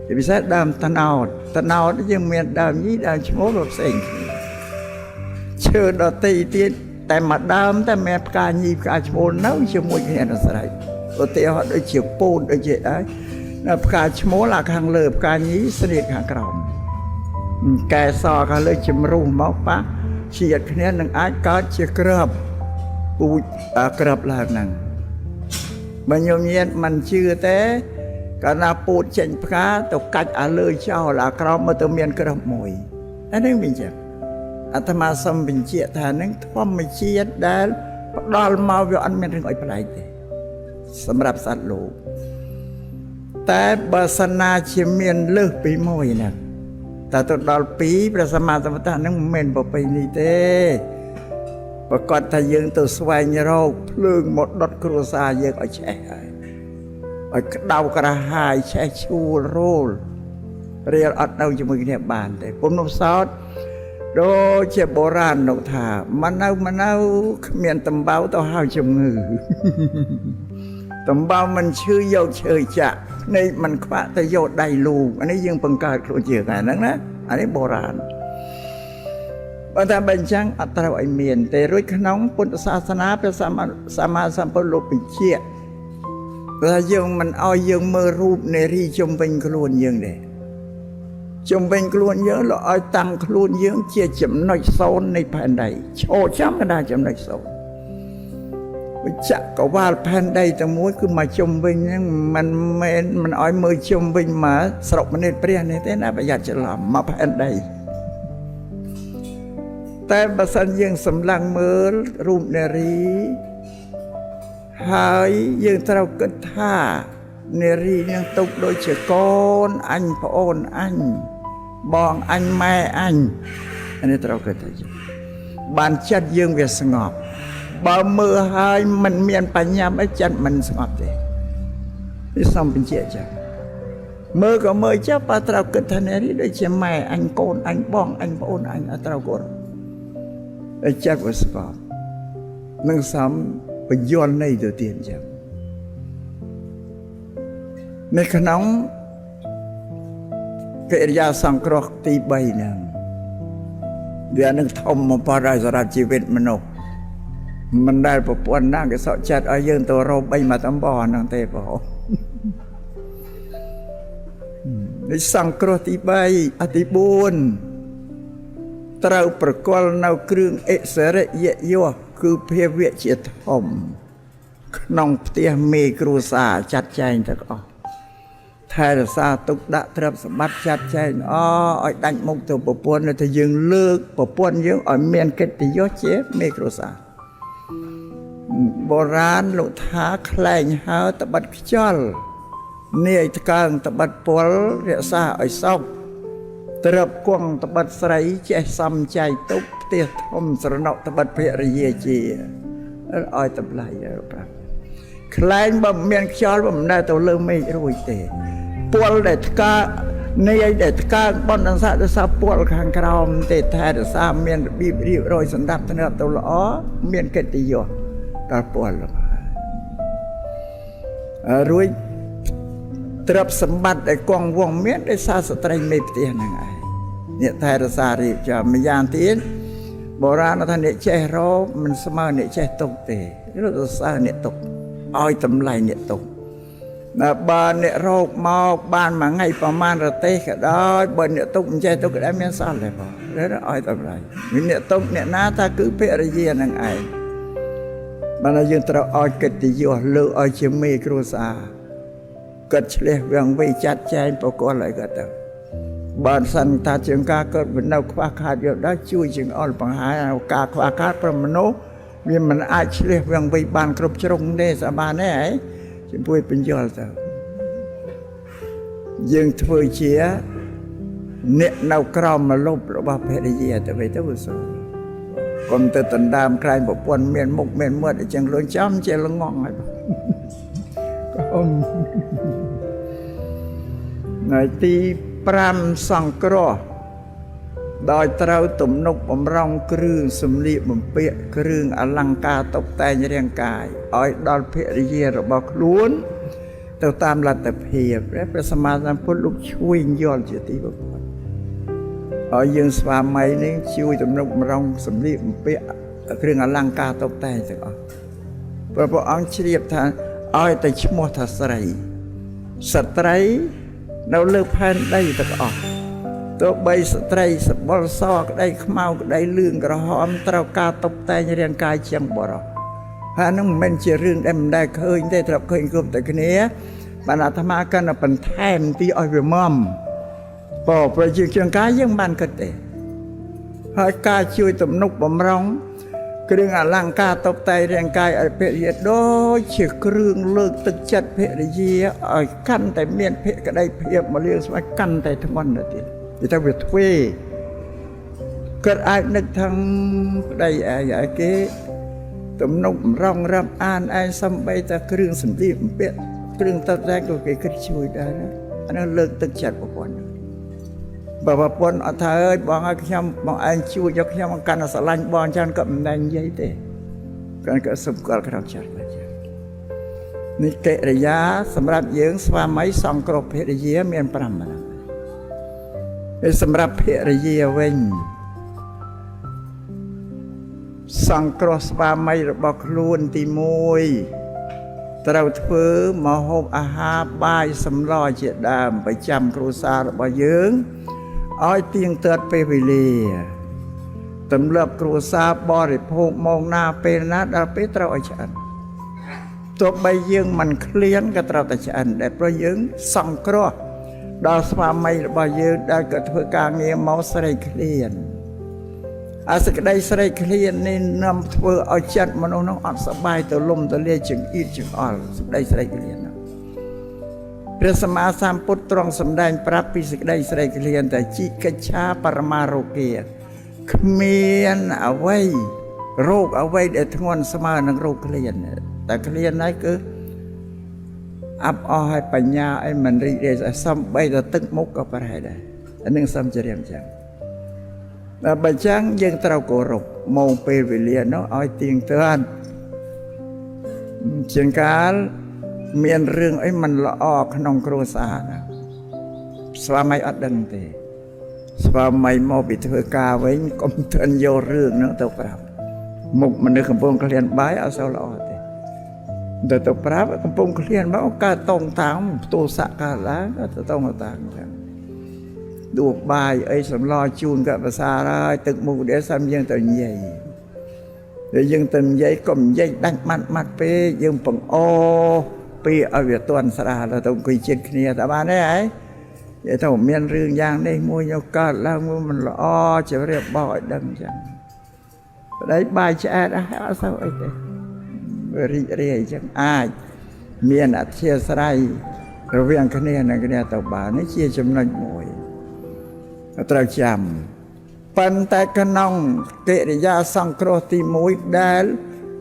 ជាពិសេសដើមត្នោតយើងមានដើមញីដើមឈ្មោះដូចផ្សេងគ្នាឈើដទៃទៀតតែមួយដើមតែមានផ្កាញីផ្កាឈ្មោះនៅជាមួយគ្នានៅស្រេចឧទាហរណ៍ដូចជាពោតដូចជាដែរផ្កាឈ្មោះអាខាងលើផ្កាញីស្នៀតខាងក្រោមកែសខាងលើជំរុះមកប៉ះជាតិគ្នានឹងអាចកើតជាក្របពូជក្របឡើងហ្នឹងបើញោមញាតមិនជឿទេកាលណាពូតចេញផ្កាទៅកាច់លើចោលអាក្រោមមកទៅមានក្របមួយអានេះវិញចឹងអាត្មាសូមបញ្ជាក់ថានឹងធម្មជាតិដែលផ្ដល់មកវាអត់មានរឿងអីប្លែកទេសម្រាប់សត្វលោកតែបើសិនណាជាមានលើសពីមួយណាតែទៅដល់2ព្រះសម្មាសម្ពុទ្ធហ្នឹងមិនមែនប្រពៃណីទេប្រកាសថាយើងទៅស្វែងរកភ្លើងមកដុតគ្រួសារយើងឲ្យឆេះហើយឲ្យក្តៅក្រហាយឆេះឈួលរោលរៀលអត់នៅជាមួយគ្នាបានទេពុំនោះសោតដូចជាបុរាណនោះថាមិននៅគ្មានតំបៅទៅហៅជំងឺតំបៅមិនឈឺយកឈើចាក់ភ្នែកមិនខ្វាក់ទៅយកដៃលូកអានេះយើងបង្កើតខ្លួនជាតែហ្នឹងណាអានេះបុរាណបើតែបើអញ្ចឹងអត់ត្រូវឲ្យមានទេរួចក្នុងពុទ្ធសាសនាព្រះសម្មាសម្ពុទ្ធលោកបញ្ជាក់ថាយើងមិនឲ្យយើងមើលរូបនារីជុំវិញខ្លួនយើងទេជុំវិញខ្លួនយើងលោកឲ្យតាំងខ្លួនយើងជាចំណុចសូន្យនៃផែនដីឈរចាំកណ្ដាលចំណុចសូន្យវិជ្ជកវាលផែនដីទាំងមួយគឺមកជុំវិញហ្នឹងមិនមែនមិនឲ្យមើលជុំវិញមកស្រុកម្នេតព្រះនេះទេណាប្រយ័ត្នច្រឡំមកផែនដី តែបើសិនយើងសម្លឹងមើលរូបនារីហើយយើងត្រូវគិតថានារីនឹងទុកដូចជាកូនអញប្អូនអញបងអញម៉ែអញនេះត្រូវគិតថាបានចិត្តយើងវាស្ងប់បើមើលហើយមិនមានបញ្ញាអីចិត្តមិនស្ងប់ទេនេះសំបញ្ជាក់ចឹងមើលក៏មើលចាប់បើត្រូវគិតថានារីដូចជាម៉ែអញកូនអញបងអញប្អូនអញអត់ត្រូវគោរពឲ្យចិត្តវាស្ងប់នឹងសំបញ្យល់នៃទៅទៀតចឹងនៅក្នុងកិរិយាសង្គ្រោះទី3ហ្នឹងវានឹងធំបំផុតឲ្យសម្រាប់ជីវិតមនុស្សមិនដែលប្រពន្ធណាគេសក់ចិត្តឲ្យយើងទៅរក3មកតំបន់ហ្នឹងទេបងនេះសង្គ្រោះទី3អទី4ត្រូវប្រគល់នៅគ្រឿងអិសរិយយោគឺភាវៈជាធំក្នុងផ្ទះមេគ្រួសារចាត់ចែងទាំងអស់ថែរក្សាទុកដាក់ទ្រព្យសម្បត្តិចាត់ចែងឲ្យដាច់មុខទៅប្រពន្ធទៅយើងលើកប្រពន្ធយើងឲ្យមានកិត្តិយសជាមេគ្រួសារបុរាណលោកថាខ្លែងហើតបិតខ្យល់នាយថ្កើងតបិតពលរក្សាឲ្យសោកទ្រព្យគង់តបិតស្រីចេះសំចៃទុកផ្ទះធំស្រណុកតបិតភរិយាជាឲ្យតម្លៃប្រាប់ខ្លែងបើមានខ្យល់មិនដែលទៅលើមេឃរួចទេពលដែលថ្កើនាយដែលថ្កើងបនអស័កទៅសាពលខាងក្រោមទេថែរក្សាមានរបៀបរៀបរយសម្ដាប់ធ្នាប់ទៅល្អមានកិត្តិយសដល់ពលរួចទ្រព្យសម្បត្តិដែលគង់វង្សមានដោយសារស្ត្រីមេផ្ទះហ្នឹងឯងអ្នកថែរក្សារៀបចំម្យ៉ាងទៀតបុរាណថាអ្នកចេះរកមិនស្មើអ្នកចេះទុកទេរត់ទៅសើអ្នកទុកឲ្យតម្លៃអ្នកទុកបើអ្នករកមកបានមួយថ្ងៃប្រមាណរទេសក៏ដោយបើអ្នកទុកមិនចេះទុកក៏ដែរមានសល់ដែរបងឲ្យតម្លៃអ្នកទុកអ្នកណាថាគឺភរិយានឹងឯងបានយើងត្រូវឲ្យកិត្តិយសលើកឲ្យជាមេគ្រួសារកិត្តឆ្លះវាំងវៃចាត់ចែងប្រកល់ឲ្យគាត់ទៅបើសិនថាជាងការកើតវិនៅខ្វះខាតយកដល់ជួយជាងអល់បង្ហាញការខ្វះខាតប្រមនុស្សវាមិនអាចឆ្លះវាំងវៃបានគ្រប់ជ្រុងទេសាបានទេហ៎ជំនួយបញ្យល់ទៅយើងធ្វើជាអ្នកនៅក្រោមម្លប់របស់ភរិយាទៅវិញទៅសូកុំទៅដណ្ដើមក្រែងប្រពន្ធមានមុខមានមាត់អញ្ចឹងលួចចំជាល្ងងហើយកុំនៅទី5សង្គ្រោះដោយត្រូវទំនុកបំរុងគ្រឿងសម្លៀកបំពាក់គ្រឿងអលង្ការតុបតែងរាងកាយឲ្យដល់ភរិយារបស់ខ្លួនទៅតាមលទ្ធភាពព្រះសម្មាសម្ពុទ្ធលោកជួយយល់ជាទីបំផុតឲ្យយើងស្វាមីនេះជួយទំនុកបំរុងសម្លៀកបំពាក់គ្រឿងអលង្ការតុបតែងទាំងអស់ព្រះអង្គជ្រាបថាឲ្យតែឈ្មោះថាស្រីស្ត្រីនៅលើផែនដីទាំងអស់ទោះបីស្ត្រីសបល់សក្តីខ្មៅក្តីលឿងក្រហមត្រូវការតុបតែងរាងកាយជាងបរិសុទ្ធហើយនឹងមិនមែនជារឿងដែលមិនដែលឃើញទេត្រូវឃើញគ្រប់តែគ្នាបានអាត្មាកាន់តែបន្ថែមទីឲ្យវាមមប្រជាជាងកាយយើងបានគិតទេហើយការជួយទំនុកបំរុងគ្រឿងអលង្ការតុបតែងរាងកាយឲ្យភរិយាដូចជាគ្រឿងលើកទឹកចិត្តភរិយាឲ្យកាន់តែមានភក្តីភាពមកលៀងស្មាច់កាន់តែធ្ងន់ទៅទៀតវាទៅវាទ្វេគាត់អាចនឹកថាប្តីឯគេទំនុកបំរុងរាប់អានឯងសំបីតែគ្រឿងសម្លៀកបំពាក់គ្រឿងតុបតែងក៏គេគិតជួយដែរអានោះលើកទឹកចិត្តប្រពន្ធបើប្រពន្ធអត់ថាអើយបងឲ្យខ្ញុំបងឯងជួយយកខ្ញុំកាន់តែស្រឡាញ់បងចឹងក៏មិនដែរនិយាយទេគាត់ក៏សម្គាល់ក្នុងចិត្តដែរនេះកិរិយាសម្រាប់យើងស្វាមីសង្គ្រោះភរិយាមាន5ម្ដងហើយសម្រាប់ភរិយាវិញសង្គ្រោះស្វាមីរបស់ខ្លួនទី1ត្រូវធ្វើម្ហូបអាហារបាយសម្លជាដើមប្រចាំគ្រួសាររបស់យើងឲ្យទៀងទាត់ពេលវេលាទម្លាប់គ្រួសារបរិភោគម៉ោងណាពេលណាដល់ពេលត្រូវឲ្យឆ្អិនទោះបីយើងមិនឃ្លានក៏ត្រូវតែឆ្អិនដែលព្រោះយើងសង្គ្រោះដល់ស្វាមីរបស់យើងដែលក៏ធ្វើការងារមកស្រីឃ្លាន អាសក្តីស្រេកឃ្លាននេះនាំធ្វើឲ្យចិត្តមនុស្សនោះអត់សប្បាយទៅលំទៅលាចង្អៀតចង្អល់សក្តីស្រេកឃ្លាននោះព្រះសម្មាសម្ពុទ្ធទ្រង់សម្ដែងប្រាប់ពីសក្តីស្រេកឃ្លានតែជីកិច្ឆាបរមារោគាគ្មានអ្វីរោគអ្វីដែលធ្ងន់ស្មើនឹងរោគឃ្លានតែឃ្លានហ្នឹងគឺអាប់អស់ឲ្យបញ្ញាឲ្យមិនរីករាយសំបីតែទឹកមុខក៏ប្រហែលដែរអានឹងសំជ្រាបចឹងតែបើចឹងយើងត្រូវគោរពមកពេលវេលានោះឲ្យទៀងទាត់ជាងកាលមានរឿងអីមិនល្អក្នុងគ្រួសារណាស្វាមីអត់ដឹងទេស្វាមីមកពីធ្វើការវិញកុំទិនយករឿងហ្នឹងទៅប្រាប់មុខមនុស្សកំពុងក្លៀនបាយអត់សូវល្អទេទៅប្រាប់កំពុងក្លៀនមកកើតតងតាំងផ្ទោសៈកើតឡើងក៏ទៅតងតាំងចឹងដួសបាយអីសម្លជូនក៏ភាសាហើយទឹកមុខដែលសាំយើងទៅនិយាយតែយើងទៅនិយាយកុំនិយាយដាច់ម៉ាត់ពេកយើងបង្អពីឲ្យវាទន់ស្រាលទៅអង្គុយជិតគ្នាតែបានទេហ៎និយាយទៅមានរឿងយ៉ាងនេះមួយយកកើតឡើងមួយមិនល្អជម្រាបបោឲ្យដឹងចឹងប្តីបាយឆ្អែតអត់សូវអីទេរីករាយចឹងអាចមានអធិស្ឋានរវាងគ្នានឹងគ្នាទៅបាននេះជាចំណុចមួយត្រូវចាំប៉ុន្តែក្នុងកិរិយាសង្គ្រោះទី1ដែល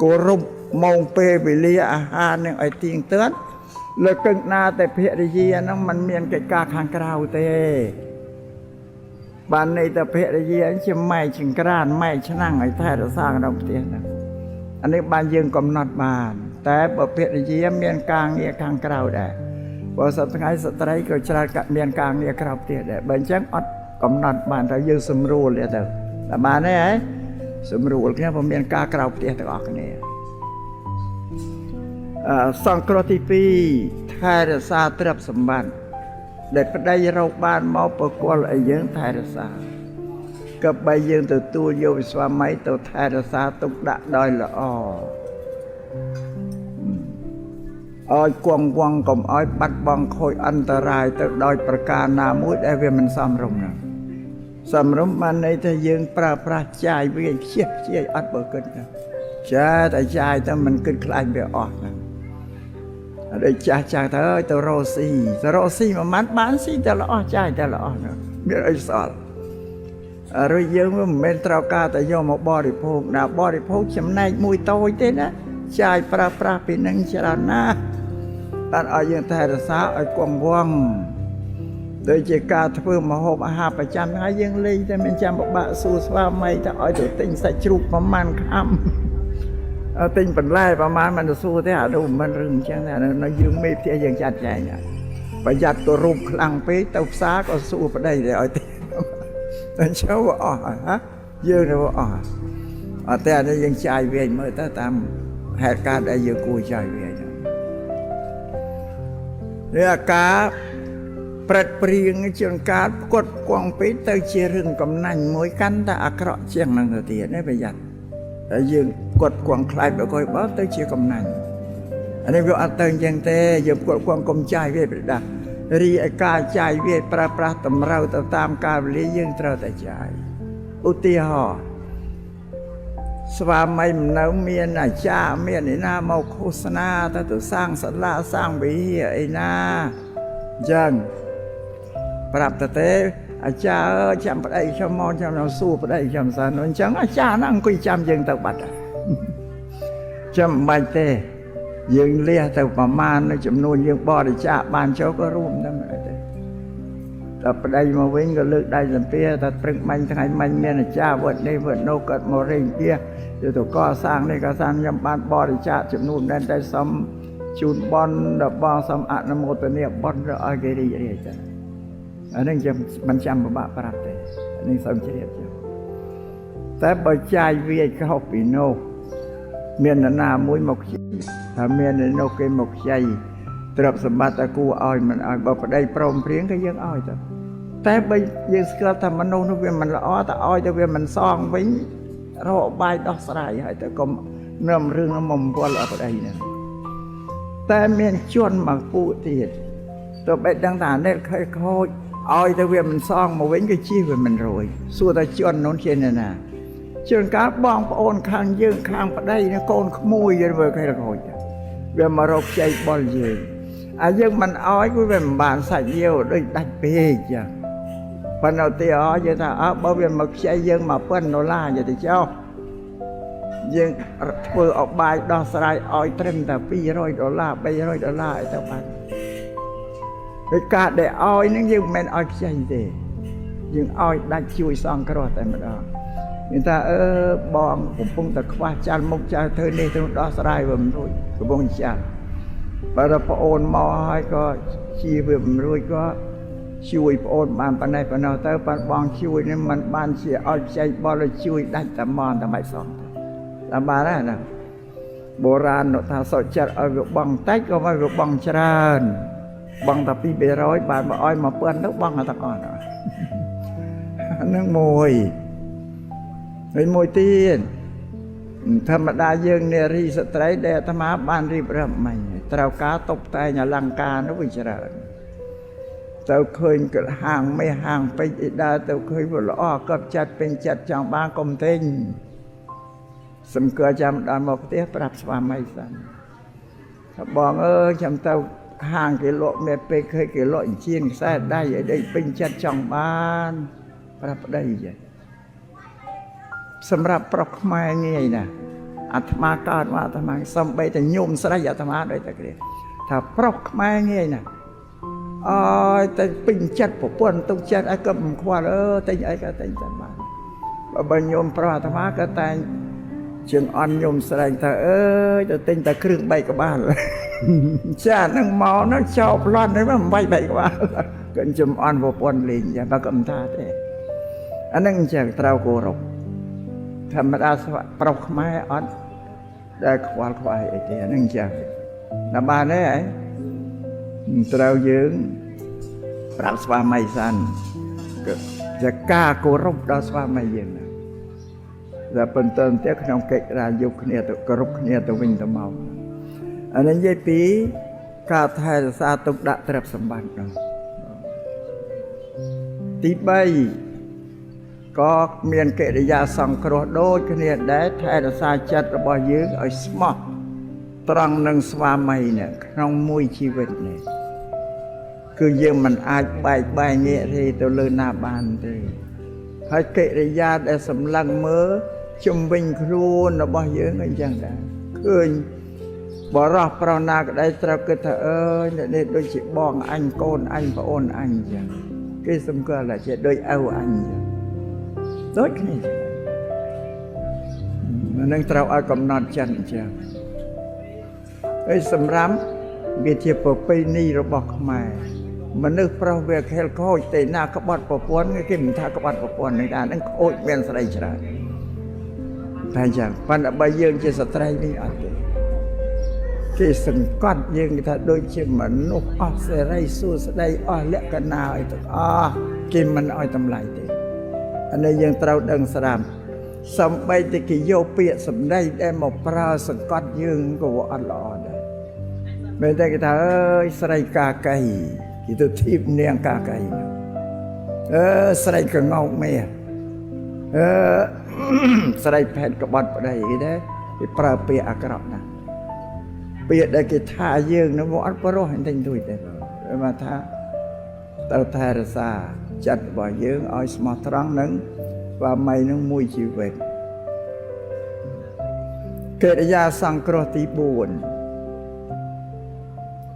គោរពម៉ោងពេលវេលាអាហារនឹងឲ្យទៀងទាត់លើកឹងណាតែភរិយាហ្នឹងมันមានកិច្ចការខាងក្រៅទេបានន័យតែភរិយាជាម៉ែចង្ក្រានម៉ែឆ្នាំងឲ្យថែរក្សាក្នុងផ្ទះហ្នឹងអានេះបានយើងកំណត់បានតែបើភរិយាមានការងារខាងក្រៅដែរបើសប្តាហ៍ស្ត្រីក៏ច្រើនមានការងារក្រៅផ្ទះដែរបើអញ្ចឹងអត់កំណត់បានតែយើងសម្រួលទៅតែបានទេហ៎សម្រួលគ្នាព្រោះមានការក្រៅផ្ទះទាំងអស់គ្នាសង្គ្រោះទី2ថែរក្សាទ្រព្យសម្បត្តិដែលប្តីរកបានមកប្រគល់ឲ្យយើងថែរក្សាក៏បីយើងទទួលយកវិស្វាមីទៅថែរក្សាទុកដាក់ដោយល្អឲ្យគង់វងកុំឲ្យបាត់បង់ខូចអន្តរាយទៅដោយប្រការណាមួយដែលវាមិនសមរម្យណាសមរម្យបានន័យថាយើងប្រើប្រាស់ចាយវាខ្ជិះខ្ជាយអត់បើគិតណាចាតែចាយទៅមិនគិតខ្លាចវាអស់ណាដូចចាស់ទៅទៅរកស៊ីមួយម៉ាត់បានស៊ីតែល្អចាយតែល្អណាមានអីស្អល់រួចយើងមិនមែនត្រូវការតែយកមកបរិភោគណាបរិភោគចំណែកមួយតូចទេណាចាយប្រើប្រាស់ពីនឹងច្រើនណាស់បានឲ្យយើងថែរក្សាឲ្យគង់វង្សដូចជាការធ្វើម្ហូបអាហារប្រចាំថ្ងៃយើងលេងតែមិនចាំពិបាកសួរស្វាមីថាឲ្យទៅទិញសាច់ជ្រូកប្រមាណខាំទិញបន្លែប្រមាណមិនទៅសួរទេអានោះមិនរឿងអញ្ចឹងនៅយើងមេផ្ទះយើងចាត់ចែងប្រយ័ត្នទៅរូបខ្លាំងពេកទៅផ្សារក៏សួរប្តីដែរឲ្យទិញតែជើអស់ហ៎យើងទៅអស់អត់តែនេះយើងចាយវិញមើលទៅតាមហេតុការណ៍ដែលយើងគួរចាយវិញនេះអាការព្រឹត្តព្រៀងជាងការផ្គត់ផ្គង់ពេកទៅជារឿងកំណាញ់មួយកាន់តែអាក្រក់ជាងនឹងទៅទៀតនេះប្រយ័ត្នតែយើងផ្គត់ផ្គង់ខ្លាចបើបើទៅជាកំណាញ់អានេះវាអត់ទៅអញ្ចឹងទេយើងផ្គត់ផ្គង់កុំចាយវាប្រដារីឯការចាយវាប្រើប្រាស់តម្រូវទៅតាមកាលវេលាយើងត្រូវតែចាយឧទាហរណ៍ស្វាមីមិននៅមានអាចារ្យមានឯណាមកឃោសនាទៅសាងសាលាសាងវិហារឯណាចឹងប្រាប់ទៅទេអាចារ្យចាំប្តីខ្ញុំមកចាំនៅសួរប្តីខ្ញុំសិនអញ្ចឹងអាចារ្យហ្នឹងអង្គុយចាំយើងទៅបាត់ចាំមិនបាច់ទេយើងលះទៅប្រមាណចំនួនយើងបរិច្ចាគបានចូលក៏រួមតែមិនទេតែប្តីមកវិញក៏លើកដៃសំភារថាព្រឹកមិញថ្ងៃមិញមានអាចារ្យវត្តនេះវត្តនោះគាត់មករេងផ្ទះទៅកសាងនេះកសាងខ្ញុំបានបរិច្ចាគចំនួនដែលតែសំជូនបន់ដល់បងសំអនុមោទនាបន់ឲ្យគេរីករាយចាអានេះខ្ញុំមិនចាំពិបាកប្រាប់ទេអានេះសូមជ្រាបចឹងតែបើចាយវាខុសពីនោះមាននរណាមួយមកខ្ចីថាមាននៅនោះគេមកខ្ចីទ្រព្យសម្បត្តិតែគួរឲ្យមិនឲ្យបើប្តីព្រមព្រៀងក៏យើងឲ្យទៅតែបើយើងស្គាល់ថាមនុស្សនោះវាមិនល្អតែឲ្យទៅវាមិនសងវិញរកបាយដោះស្រាយហើយទៅកុំនាំរឿងមកបំពល់ឲ្យប្តីហ្នឹងតែមានជនមកពួកទៀតទៅបែបដឹងថានេះខូចឲ្យទៅវាមិនសងមកវិញក៏ជិះវាមិនរួយសួរថាជននោះជាណាច ជាងកាលបងប្អូនខាងយើងខាងប្តីនេះកូនក្មួយយើងមើលគេរកហូចវាមករកខ្ចីបុលយើងយើងមិនអោយគឺវាមិនបានសាច់យាវដូចដាច់ពេកចឹងប៉ុន្តែទីអយើងថាបើវាមកខ្ចីយើង$1000ទៅចុះយើងធ្វើអបាយដោះស្រាយឲ្យត្រឹមតែ$200 $300អីទៅបានដោយការដែលឲ្យនឹងយើងមិនមែនឲ្យខ្ចីទេយើងឲ្យដាច់ជួយសង្គ្រោះតែម្ដងមានថាបងកំពុងតែខ្វះចាល់មុខចាល់ធ្វើនេះទៅដោះស្រាយវាមិនរួចកំពុងចាល់បើដល់ប្អូនមកហើយក៏ជាវាមិនរួចក៏ជួយប្អូនបានប៉ុណ្ណេះប៉ុណ្ណោះទៅប៉ាត់បងជួយនេះมันបានជាឲ្យខ្ចីបលជួយដាច់តែមកតែមិនសោះតែបានហើយណាបុរាណថាសុខចិត្តឲ្យវាបងតិចក៏ឲ្យវាបងច្រើនបងតែ200បានមកឲ្យ1000ទៅបងតែអស់ហ្នឹងមួយហើយមួយទៀតធម្មតាយើងនារីស្ត្រីដែលអាត្មាបានរៀបរាប់មិញត្រូវការតុបតែងអលង្ការនោះវាច្រើនទៅឃើញហាងមេហាងពេជ្រអីដើរទៅឃើញវាល្អក៏ចិត្តពេញចិត្តចង់បានកុំទិញសំគាល់ចាំដល់មកផ្ទះប្រាប់ស្វាមីសិនថាបងអើយចាំទៅហាងគេលក់មេពេកឃើញគេលក់អញ្ជៀនខ្សែដៃឲ្យដេកពេញចិត្តចង់បានប្រាប់ប្តីចឹងសម្រាប់ប្រុសខ្មែរងាយណាស់អាត្មាកើតមកអាត្មាសំបីតែញោមស្រីអាត្មាដូចតែគ្នាថាប្រុសខ្មែរងាយណាស់អើយតែពេញចិត្តប្រពន្ធទុកចិត្តឲ្យក៏មិនខ្វល់ទិញអីក៏ទិញតែបានបើញោមប្រុសអាត្មាក៏តែជើងអន់ញោមស្រីថាទៅទិញតែគ្រឿង3ក្បាលចាហ្នឹងមកហ្នឹងចោលប្លន់ហ្នឹងមិន3ក្បាលក៏ចំអន់ប្រពន្ធលេងចាបើក៏មិនថាទេអាហ្នឹងអញ្ចឹងត្រូវគោរពធម្មតាប្រុសខ្មែរអត់ដែលខ្វល់ខ្វាយអីទេអាហ្នឹងអញ្ចឹងតែបានទេហ៎ត្រូវយើងប្រាប់ស្វាមីសិនគឺជាការគោរពដល់ស្វាមីយើងណាតែប៉ុន្តែទៀតក្នុងកិច្ចការយកគ្នាទៅគោរពគ្នាទៅវិញទៅមកអានេះនិយាយពីការថែរក្សាទុកដាក់ទ្រព្យសម្បត្តិនោះទី3ក៏មានកិរិយាសង្គ្រោះដូចគ្នាដែរថែរក្សាចិត្តរបស់យើងឲ្យស្មោះត្រង់នឹងស្វាមីនេះក្នុងមួយជីវិតនេះគឺយើងមិនអាចបែកងាកទេទៅលើណាបានទេហើយកិរិយាដែលសម្លឹងមើលជំវិញខ្លួនរបស់យើងអីចឹងដែរឃើញបរោះប្រណាក្តីត្រូវគិតថានេះដូចជាបងអញកូនអញប្អូនអញចឹងគេសម្គាល់ថាជាដូចឪអញចឹងដូចគ្នាចឹងនឹងត្រូវឲ្យកំណត់ចិត្តអញ្ចឹងហើយសម្រាប់វាជាប្រពៃណីរបស់ខ្មែរមនុស្សប្រុសវាខេលខូចទេណាក្បត់ប្រពន្ធគេមិនថាក្បត់ប្រពន្ធនេះដែរនឹងខូចមានស្រីច្រើនតែអញ្ចឹងប៉ុន្តែបើយើងជាស្ត្រីនេះអត់ទេគេសង្កត់យើងថាដូចជាមនុស្សអស់សេរីសួស្តីអស់លក្ខណៈអីទាំងអស់គេមិនឲ្យតម្លៃទេអានេះយើងត្រូវដឹងស្រាប់សំបីតែគេយកពាក្យសម្ដីដែលមកប្រើសង្កត់យើងក៏អត់ល្អដែរមែនតែគេថាស្រីកាកៃគេទៅធីបនាងកាកៃស្រីកងោកមេស្រីផែនក្បត់ប្តីគេដែរគេប្រើពាក្យអាក្រក់ណាស់ពាក្យដែលគេថាយើងនោះអត់ព្រោះតែទួយទេមកថាត្រូវថែរក្សាចិត្តរបស់យើងឲ្យស្មោះត្រង់នឹងស្វាមីនឹងមួយជីវិតកិរិយាសង្គ្រោះទី4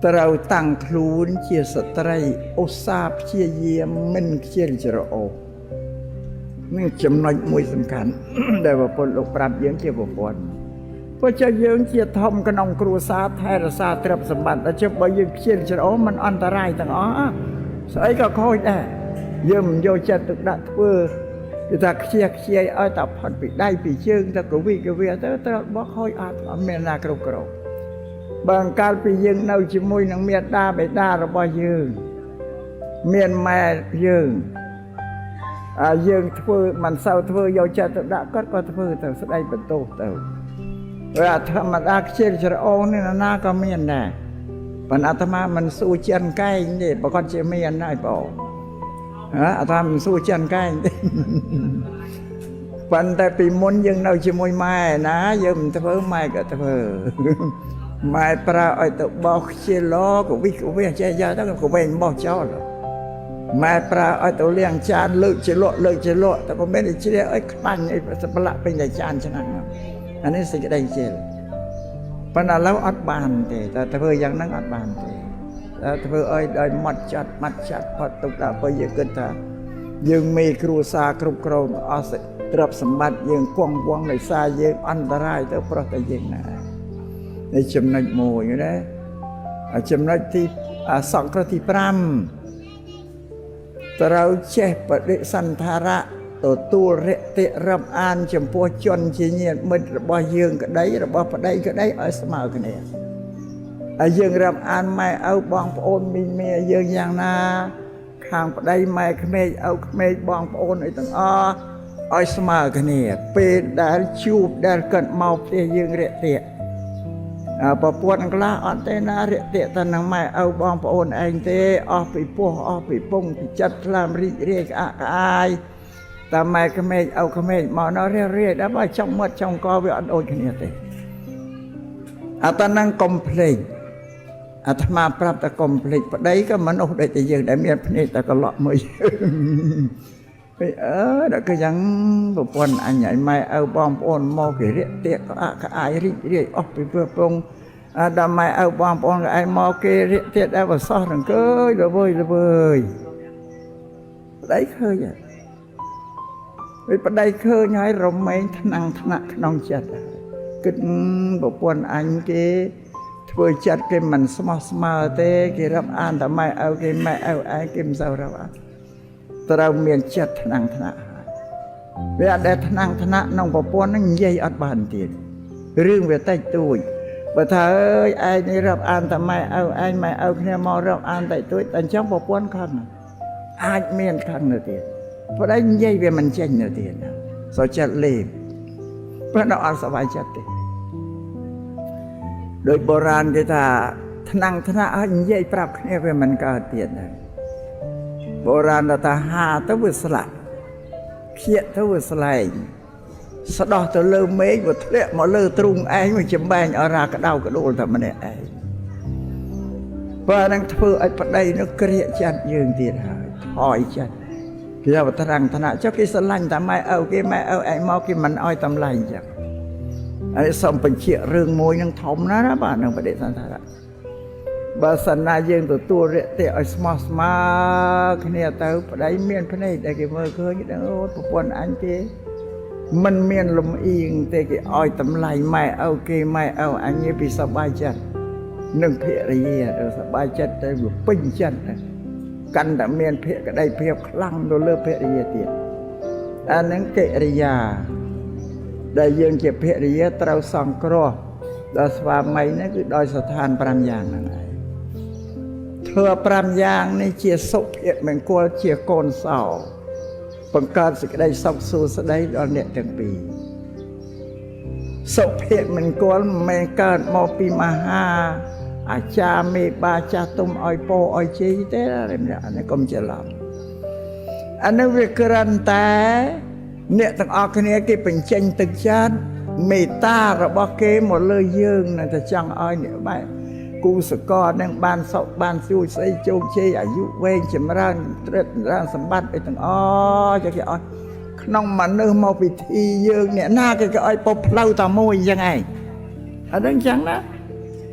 ត្រូវតាំងខ្លួនជាស្ត្រីឧស្សាហ៍ព្យាយាមមិនខ្ជិលច្រអូសនេះចំណុចមួយសំខាន់ដែលប្រពន្ធលោកប្រាប់យើងជាប្រពន្ធព្រោះចាយើងជាធំក្នុងគ្រួសារថែរក្សាទ្រព្យសម្បត្តិតែជិះបើយើងខ្ជិលច្រអូសมันអន្តរាយទាំងអស់ស្អីក៏ខូចដែរយើងមិនយកចិត្តទុកដាក់ធ្វើគឺថាខ្ជិះខ្ជាយឲ្យតែផុតពីដៃពីជើងទៅកវីកវាទៅត្រូវបោះខូចអត់មានណាគ្រប់គ្រងបើកាលពីយើងនៅជាមួយនឹងមេដាបេដារបស់យើងមានម៉ែយើងយើងធ្វើមិនសូវធ្វើយកចិត្តទុកដាក់គាត់ក៏ធ្វើទៅស្ដីបន្ទោសទៅហើយធម្មតាខ្ជិលច្រអូសនេះណាក៏មានដែរប៉ុន្តែអាត្មាមិនសួរចិនកែងទេបើគាត់ជាមានហើយបងអាត្មាមិនសួរចិនកែងទេ ប៉ុន្តែពីមុនយើងនៅជាមួយម៉ែណាយើងមិនធ្វើម៉ែក៏ធ្វើម៉ែប្រើឲ្យទៅបោះខ្ជិលក៏វិចេះយ៉ាទៅក៏វិញបោះចោលម៉ែប្រើឲ្យទៅលាងចានលើកជាលក់តែក៏មិនជ្រះឲ្យខ្លាញ់ឲ្យប្រឡាក់ពេញតែចានឆ្នាំហ្នឹងអានេះសេចក្តីជិលប៉ុន្តែឥឡូវអត់បានទេតែធ្វើយ៉ាងហ្នឹងអត់បានទេតែធ្វើឲ្យដោយម៉ត់ចាត់ផុតទុកដាក់បើយើងគិតថាយើងមេគ្រួសារគ្រប់គ្រងអស់ទ្រព្យសម្បត្តិយើងគង់វង្សដោយសារយើងអន្តរាយទៅប្រោះតែយើងណានេះចំណុចមួយណាចំណុចទីសង្គ្រោះទី5ត្រូវចេះបដិសន្ធារៈទទួលរិទ្ធិរាប់អានចំពោះជនជាញាតិមិត្តរបស់យើងក្តីរបស់ប្តីក្តីឲ្យស្មើគ្នាហើយយើងរាប់អានម៉ែឪបងប្អូនមីមីយើងយ៉ាងណាខាងប្តីម៉ែក្មេកឪក្មេកបងប្អូនអីទាំងអស់ឲ្យស្មើគ្នាពេលដែលជួបដែលកើតមកផ្ទះយើងរាក់ទាក់ប្រពន្ធខ្លះអត់ទេណារាក់ទាក់តែនឹងម៉ែឪបងប្អូនឯងទេអស់ពីពោះអស់ពីពងពីចិត្តខ្លាមរីករាយក្អាក់ក្អាយតែម៉ែក្មេកឪក្មេកមកនៅរាយដល់បើចង់មាត់ចង់កវាអត់ដូចគ្នាទេអត់តែនឹងកុំភ្លេចអាត្មាប្រាប់តែកុំភ្លេចប្តីក៏មនុស្សដូចតែយើងដែលមានភ្នែកតែកន្លក់មើលពេលដល់គឺយ៉ាងប្រពន្ធអញឲ្យម៉ែឪបងប្អូនមកគេរាក់ទាក់ក្អាក់ក្អាយរីករាយអស់ពីព្រោះពងដល់ម៉ែឪបងប្អូនក៏ឯងមកគេរាក់ទាក់ដល់បសោះរង្គើយល្វើយប្តីឃើញពេលប្តីឃើញហើយរមែងថ្នាក់ក្នុងចិត្តគិតប្រពន្ធអញគេធ្វើចិត្តគេមិនស្មោះស្មើទេគេរាប់អានតែម៉ែឪគេម៉ែឪឯងគេមិនសូវរាប់អានត្រូវមានចិត្តថ្នាក់ហើយវាអត់ដែលថ្នាក់ក្នុងប្រពន្ធនឹងនិយាយអត់បានទៀតរឿងវាតិចតួចបើថាអើយឯងនេះរាប់អានតែម៉ែឪឯងម៉ែឪគ្នាមករាប់អានតិចតួចតែអញ្ចឹងប្រពន្ធខឹងអាចមានខឹងនៅទៀតព្រោះឯងនិយាយវាមិនចេញនៅទៀតសូចិត្តលេបព្រោះដល់អត់សប្បាយចិត្តទេដោយបុរាណគេថាថ្នាក់ឲ្យនិយាយប្រាប់គ្នាវាមិនកើតទៀតដែរបុរាណថាហាទៅវាស្លាប់ខៀកទៅវាស្លែងស្ដោះទៅលើមេឃវាធ្លាក់មកលើទ្រូងឯងវាចំបែងអរាក្តៅក្ដួលតែម្នាក់ឯងបើនឹងធ្វើឲ្យប្តីនោះក្រៀកចិត្តយើងទៀតហើយថយចិត្តគេថាថ្នាក់ចុះគេស្រឡាញ់តែម៉ែឪគេម៉ែឪឯងមកគេមិនអោយតម្លៃចឹងហើយសូមបញ្ជាក់រឿងមួយនឹងធំណាស់បាទនឹងបដិសន្ធារៈបើសិនណាយើងទទួលរិទ្ធិឲ្យស្មោះស្មើគ្នាទៅប្តីមានភ្នែកដែលគេមើលឃើញដឹងអូប្រពន្ធអញទេមិនមានលំអៀងទេគេឲ្យតម្លៃម៉ែឪគេម៉ែឪអញពីសប្បាយចិត្តនឹងភរិយាទៅសប្បាយចិត្តទៅវាពេញចិត្តកាន់តែមានភក្តីភាពខ្លាំងទៅលើភរិយាទៀតអានឹងកិរិយាដែលយើងជាភរិយាត្រូវសង្គ្រោះដល់ស្វាមីនេះគឺដោយស្ថាន5យ៉ាងហ្នឹងឯងធ្វើ5យ៉ាងនេះជាសុភមង្គលជាកូនសោបង្កើតសេចក្តីសុខសួស្តីដល់អ្នកទាំងពីរសុភមង្គលមិនកើតមកពីមហាអាចារ្យមេបាចាស់ទុំឲ្យពោឲ្យជ័យទេអានេះកុំច្រឡំអានេះវាគ្រាន់តែអ្នកទាំងអស់គ្នាគេបញ្ចេញទឹកចិត្តមេត្តារបស់គេមកលើយើងនឹងតែចង់ឲ្យអ្នកបែបគូសកលនឹងបានសុខបានសួស្ដីជោគជ័យអាយុវែងចម្រើនទ្រព្យសម្បត្តិអីទាំងអស់គេឲ្យក្នុងមនុស្សមកពិធីយើងអ្នកណាគេក៏ឲ្យពុកផ្លូវតែមួយអញ្ចឹងឯងអានឹងអញ្ចឹងណា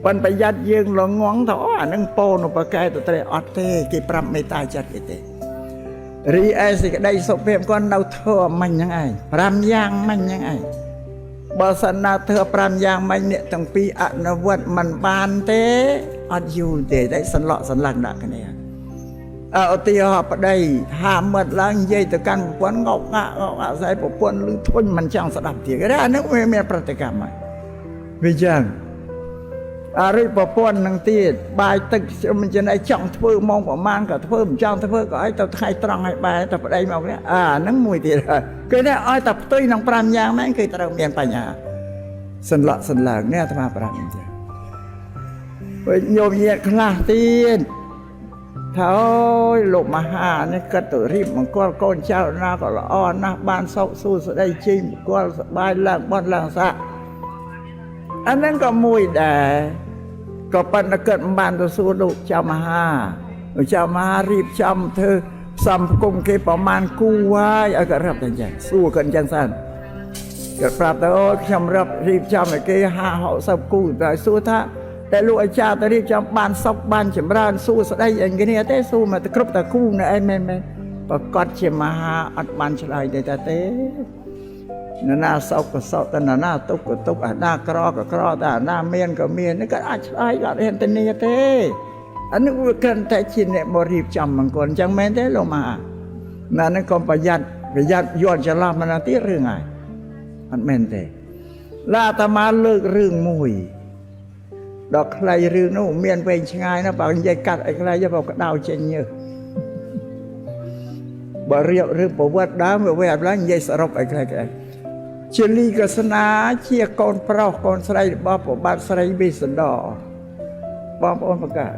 ប៉ុន្តែប្រយ័ត្នយើងលងងទៅអានឹងពោនៅប្រកែទៅត្រេះអត់ទេគេប្រាប់មេត្តាចិត្តគេទេរីឯសេចក្តីសុភមង្គលនៅធ្វើមិញហ្នឹងឯង5យ៉ាងមិញហ្នឹងឯងបើសិនណាធ្វើ5យ៉ាងមិញអ្នកទាំងពីរអនុវត្តមិនបានទេអត់យូរទេតែសន្លក់សន្លឹងដាក់គ្នាឧទាហរណ៍ប្តីហាមិត្តឡើងនិយាយទៅកាន់ប្រពន្ធងប់ងាក់ស្អីប្រពន្ធលឺធុញមិនចង់ស្ដាប់ទៀតអានេះវាមានប្រតិកម្មហើយវាយ៉ាងអរិយប្រពន្ធនឹងទៀតបាយទឹកមិនចំណៃចង់ធ្វើម៉ោងប្រហែលក៏ធ្វើមិនចង់ធ្វើក៏ឲ្យទៅថ្ងៃត្រង់ឲ្យបែរតែប្តីមកនេះហ្នឹងមួយទៀតហើយគេថាឲ្យតែផ្ទុយក្នុង5យ៉ាងហ្នឹងគឺត្រូវមានបញ្ហាសន្លក់សន្លើងនេះអាត្មាប្រាប់អញ្ចឹងវិញញោមញាតិខ្លះទៀតថ ថាអូយលោកមហានេះគិតទៅរៀបមង្គលកូនចៅណាក៏ល្អណាស់បានសុខសួស្តីជិញមង្គលសប្បាយឡើងបន់ឡើងស័ក្តិអាហ្នឹងក៏មួយដែរក៏ប៉ុន្តែគិតមិនបានទៅសួរលោកចៅមហារៀបចំធ្វើផ្សំគុំគេប្រមាណគូហើយឲ្យក៏រាប់តែចឹងសួរក៏អញ្ចឹងសិនក៏ប្រាប់ទៅអូខ្ញុំរាប់រៀបចំឲ្យគេ50-60គូតែសួរថាតែលោកអាចារ្យទៅរៀបចំបានសុខបានចម្រើនសួស្តីអីគ្នាទេសួរមកគ្រប់តែគូនៅឯមែនប្រកាសជាមហាអត់បានឆ្លើយទេនរណាសុខក៏សុខតែនរណាទុក្ខក៏ទុក្ខអាណាក្រក៏ក្រតែអាណាមានក៏មាននេះក៏អាចឆ្លើយអត់ហ៊ានទៅនេះទេអានេះវាគ្រាន់តែជាអ្នកមករៀបចំមង្គលអញ្ចឹងមែនទេលោកមហាណានឹងក៏ប្រយ័ត្នយល់ច្រឡំមកទៀតរឿងហើយអត់មែនទេឡាអាត្មាលើករឿងមួយដល់ខ្លីរឿងនោះមានវែងឆ្ងាយណាស់បើនិយាយកាត់ឲ្យខ្លីយកក្តៅចេញញើសបើរៀបរឿងប្រវត្តិដើមវាអត់ឡើងនិយាយសរុបឲ្យខ្លីជាលីកសនាជាកូនប្រុសកូនស្រីរបស់ព្រះបាទស្រីវិសណ្ដបងប្អូនប្រកាស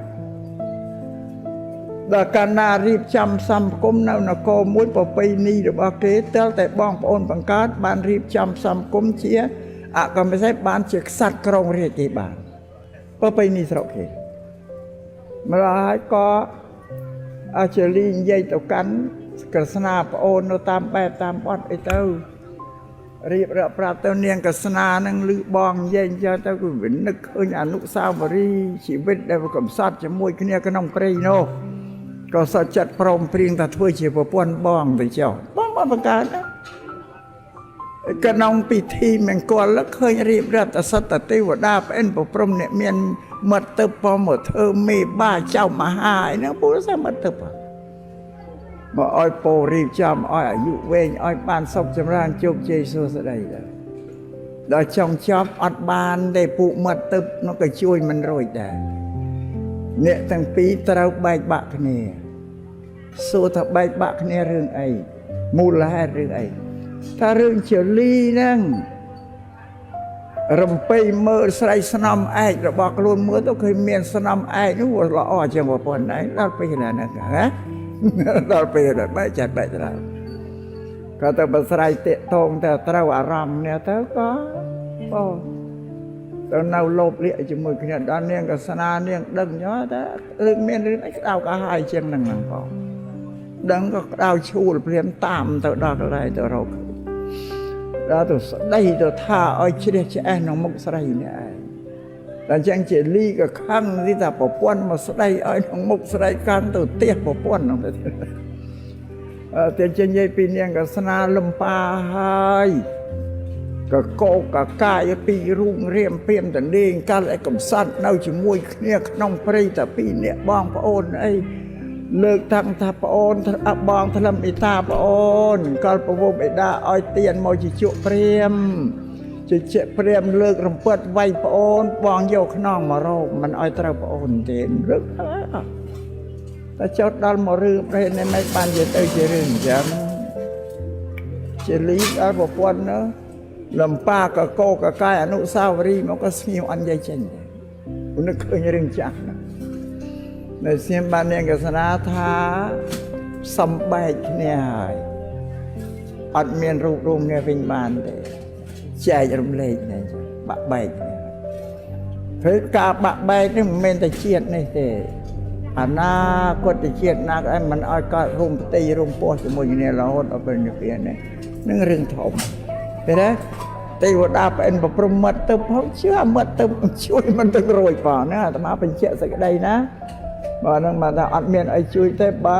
ដល់កាលណារៀបចំសំគុំនៅនគរមួយប្រពៃណីរបស់គេទាល់តែបងប្អូនបង្កើតបានរៀបចំសំគុំជាអកមសេបានជាក្សត្រក្រុងរាជគេបានប្រពៃណីស្រុកគេម្ល៉េះហើយក៏អាចលីនិយាយទៅកាន់ក្រស្នាប្អូននៅតាមបែបតាមបត់អីទៅរៀបរាប់ប្រាប់ទៅនាងកស្នានឹងលឺបងនិយាយទៅគឺវានឹកឃើញអនុស្សាវរីយ៍ជីវិតដែលកំសត់ជាមួយគ្នាក្នុងព្រៃនោះក៏សច្ចិតព្រមព្រៀងថាធ្វើជាប្រពន្ធបងទៅចុះបងបង្កើតណាក្នុងពិធីមង្គលឃើញរៀបរាប់តែសត្វទេវតាប្អិនប្រព្រំអ្នកមានមិត្តទៅផងមកធ្វើមេបាចៅមហាអីហ្នឹងពូសមិត្តទៅមកឲ្យពោរៀបចំឲ្យអាយុវែងឲ្យបានសុខចម្រើនជោគជ័យសួស្តីដល់ចុងចប់អត់បានទេពួកមិត្តទៅនោះក៏ជួយមិនរួចដែរអ្នកទាំងពីរត្រូវបែកបាក់គ្នាសួរថាបែកបាក់គ្នារឿងអីមូលហេតុរឿងអីថារឿងជាលីហ្នឹងរំពេញមើលស្រីស្នំឯករបស់ខ្លួនមើលទៅឃើញមានស្នំឯកនោះល្អជាងប្រពន្ធឯងដល់ពេលណាហ្នឹងណាដល់ពេលដល់បែកចាត់បែកត្រូវក៏ទៅបស្រ័យតាកតងទៅត្រូវអារម្មណ៍នេះទៅក៏បងទៅនៅលោភលៀកជាមួយគ្នាដល់នាងកស្នានាងដឹងញ៉តែរឿងមានរឿងអីក្តៅកាហាយជាងហ្នឹងបងដឹងក៏ក្តៅឈួលព្រាមតាមទៅដល់កន្លែងទៅរកដល់ទៅស្ដីទៅថាឲ្យជ្រះឆ្អេះក្នុងមុខស្រីនេះឯងតែចឹងជាលីក៏ខឹងទីថាប្រពន្ធមកស្ដីឲ្យក្នុងមុខស្រីកាន់ទៅផ្ទះប្រពន្ធហ្នឹងទៅចឹងនិយាយពីនាងកស្នាលំប៉ាហើយក៏កោកកាយពីរូងរៀមព្រាមតលេងកាលឯកំសត់នៅជាមួយគ្នាក្នុងព្រៃតែពីរនាក់បងប្អូនអីលើកតាំងថាប្អូនបងថ្លឹមអ៊ីតាប្អូនកាលប្រវោបអេដាឲ្យទៀនមកជាជក់ព្រាមជាព្រាមលើករំពេចវាយប្អូនបងយកខ្នងមករោគមិនឲ្យត្រូវប្អូនទេរឹកតែចោតដល់មករឿងប្រេនេះមិនបាននិយាយទៅជារឿងអញ្ចឹងជាលីដល់ប្រពន្ធនោះលំប៉ាក៏កោកកាយអនុស្សាវរីយ៍មកក៏ស្ងៀមអត់និយាយចេញនឹកឃើញរឿងចាស់ណានៅស្ងៀមបាននាងកស្នាថាសំបែកគ្នាហើយអត់មានរូបរងគ្នាវិញបានទេចែករំលែកនេះបាក់បែកគ្នាព្រោះការបាក់បែកនេះមិនមែនតែជាតិនេះទេអនាគតជាតិណាក៏មិនឲ្យកើតរោមផ្ទៃរោមពោះជាមួយគ្នារហូតដល់ពេលនិព្វាននេះនឹងរឿងធំទេណាទេវតាប្អិនប្រព្រំមិត្តទៅផងជឿមិត្តទៅជួយមិនទៅរួយផងណាអាត្មាបញ្ជាក់សេចក្តីណាបើនឹងមកថាអត់មានអីជួយទេបើ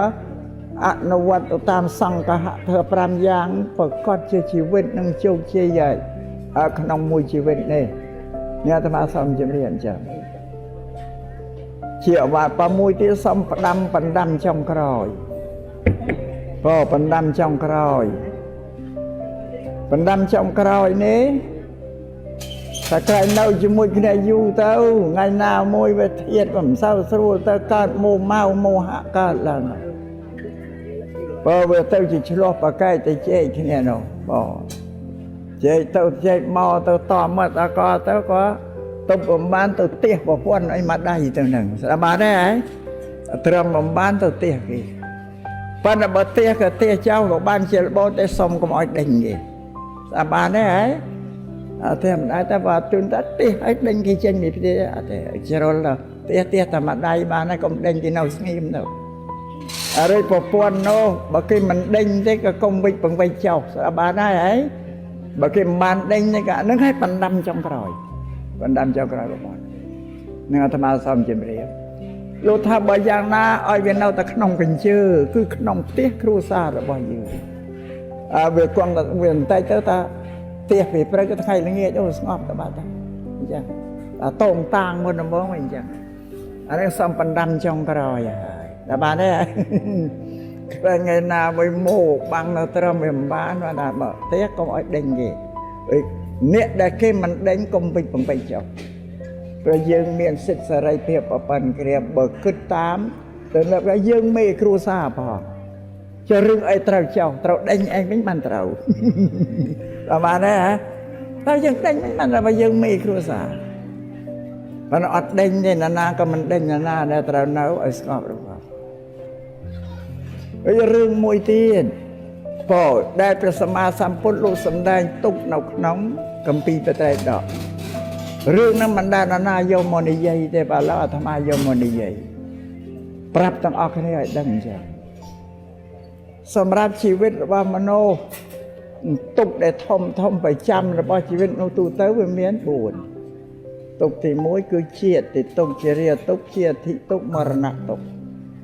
អនុវត្តទៅតាមសង្កហៈធ្វើ5យ៉ាងប្រកបជាជីវិតនឹងជោគជ័យហើយក្នុងមួយជីវិតនេះអ្នកអាត្មាសូមជម្រាបអញ្ចឹងជាអវាទ6ទៀតសូមផ្ដាំបណ្ដាំចុងក្រោយក៏បណ្ដាំចុងក្រោយបណ្ដាំចុងក្រោយនេះតែក្រែងនៅជាមួយគ្នាយូរទៅថ្ងៃណាមួយវាធៀបមិនសូវស្រួលទៅកើតមោម៉ៅមោហៈកើតឡើងបើវាទៅជាឆ្លោះប្រកែកទៅជែកគ្នានោះបងជែកទៅជែកមកទៅតមិត្តអកទៅក៏ទុំប្រមាណទៅផ្ទះប្រពន្ធអីមកដៃទៅនឹងស្ដាប់បានទេហ៎ ត្រឹមបំបានទៅផ្ទះគេប៉ុន្តែបើផ្ទះក៏ផ្ទះចៅក៏បានជារបូតតែសុំកុំឲ្យដេញគេស្អាបានទេហើយអត់ទេមិនដែរតែបើជូនតែផ្ទះឲ្យដេញគេចេញពីផ្ទះអត់ទេជ្រុលទៅផ្ទះតែមួយដៃបានហើយកុំដេញគេនៅស្ងៀមទៅអរិយប្រពន្ធនោះបើគេមិនដេញទេក៏កុំវិចបង្វិចចោលស្អាបានហើយបើគេមិនបានដេញទេក៏នឹងឲ្យបណ្ដាំចុងក្រោយបណ្ដាំចុងក្រោយរបស់នឹងអាត្មាសូមជម្រាបលោកថាបើយ៉ាងណាឲ្យវានៅតែក្នុងកញ្ជើគឺក្នុងផ្ទះគ្រួសាររបស់យើងវាគង់តែវាបន្តិចទៅតាផ្ទះពេលព្រឹកទៅថ្ងៃល្ងាចអូស្ងប់ទៅបាត់ទៅអញ្ចឹងតោងតាងមុនដំបូងអញ្ចឹងអានេះសំបណ្ដាំចុងក្រោយហើយតែបានទេថ្ងៃណាមួយមកបាំងនៅត្រឹមវាមិនបានថាបើផ្ទះកុំឲ្យដេញគេអ្នកដែលគេមិនដេញកុំពេចបំពេចចុះព្រោះយើងមានសិទ្ធិសេរីភាពប្រព័ន្ធគ្រាបើគិតតាមទៅនៅថាយើងមេគ្រួសារផងចុះរឿងអីត្រូវចោលត្រូវដេញឯងវិញបានត្រូវតែបានទេហ៎តែយើងដេញវិញបានតែបើយើងមេគ្រួសារបើអត់ដេញទេណានាក៏មិនដេញណានាដែលត្រូវនៅឲ្យស្ងប់របស់ហើយរឿងមួយទៀតពោដែលព្រះសម្មាសម្ពុទ្ធលោកសម្ដែងទុកនៅក្នុងគម្ពីរបត្រៃដករឿងហ្នឹងមិនដែលណាយកមកនិយាយទេបើឡើយអាត្មាយកមកនិយាយប្រាប់ទាំងអស់គ្នាឲ្យដឹងអញ្ចឹងសម្រាប់ជីវិតរបស់មនុស្សទុកដែលធំប្រចាំរបស់ជីវិតនោះទូទៅវាមាន4ទុកទី1គឺជាតិទុកជារាទុកជាអធិទុកមរណៈទុក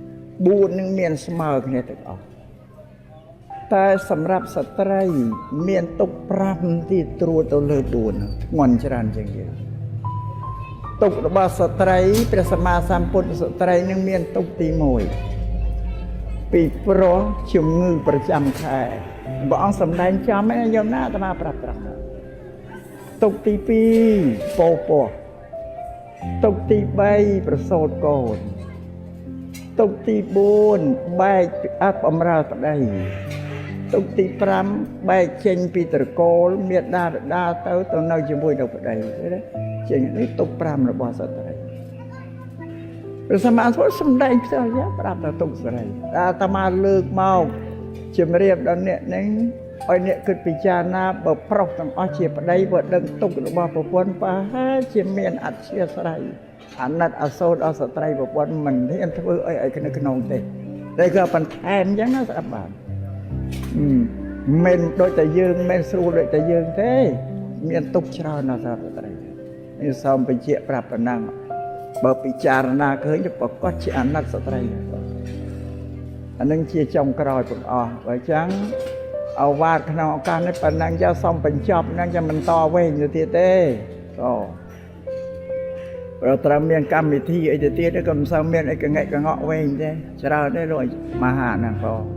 4នឹងមានស្មើគ្នាទាំងអស់តែសម្រាប់ស្ត្រីមានទុក5ទីត្រួតទៅលើ4ធ្ងន់ច្រើនជាងគេទុករបស់ស្ត្រីព្រះសម្មាសម្ពុទ្ធស្ត្រីនឹងមានទុកទី1ពីព្រោះជំងឺប្រចាំខែព្រះអង្គសម្ដែងចំឯងយមណាអាត្មាប្រាប់ត្រង់ទុកទី2ពោពោះទុកទី3ប្រសូតកូនទុកទី4បែកអត់បំរើប្តីទុកទី5បែកចេញពីត្រកូលមេដាបិតាទៅនៅជាមួយនឹងប្តីទេចេញនេះទុក5របស់ស្ត្រីព្រះសម្មាសម្ពុទ្ធសម្ដែងផ្ទាល់យ៉ាងប្រាប់ដល់ទុកស្រីអាត្មាលើកមកជំរាបដល់អ្នកនឹងឲ្យអ្នកគិតពិចារណាបើប្រុសទាំងអស់ជាប្តីបើដឹងទុករបស់ប្រពន្ធប្រហែលជាមានអធិស្ឋានអាណិតអាសូរដល់ស្ត្រីប្រពន្ធមិនហ៊ានធ្វើអីឲ្យក្នុងទេតែក៏បន្ថែមអញ្ចឹងណាស្អាប់បានមិនដូចតែយើងមិនស្រួលដូចតែយើងទេមានទុកច្រើនណាស់ស្ត្រីនេះសូមបញ្ជាក់ប្រាប់ប៉ុណ្ណឹងបើពិចារណាឃើញប្រកាសជាអាណិតស្ត្រីអានឹងជាចុងក្រោយបងអស់បើអញ្ចឹងអវ៉ាតក្នុងឱកាសនេះប៉ុណ្ណឹងចាសូមបញ្ចប់ហ្នឹងចាំមិនតវែងទៅទៀតទេព្រោះត្រូវមានកម្មវិធីអីទៅទៀតក៏មិនសូវមានអីកងែកកងក់វែងទេច្រើនទេលោកមហាហ្នឹងបង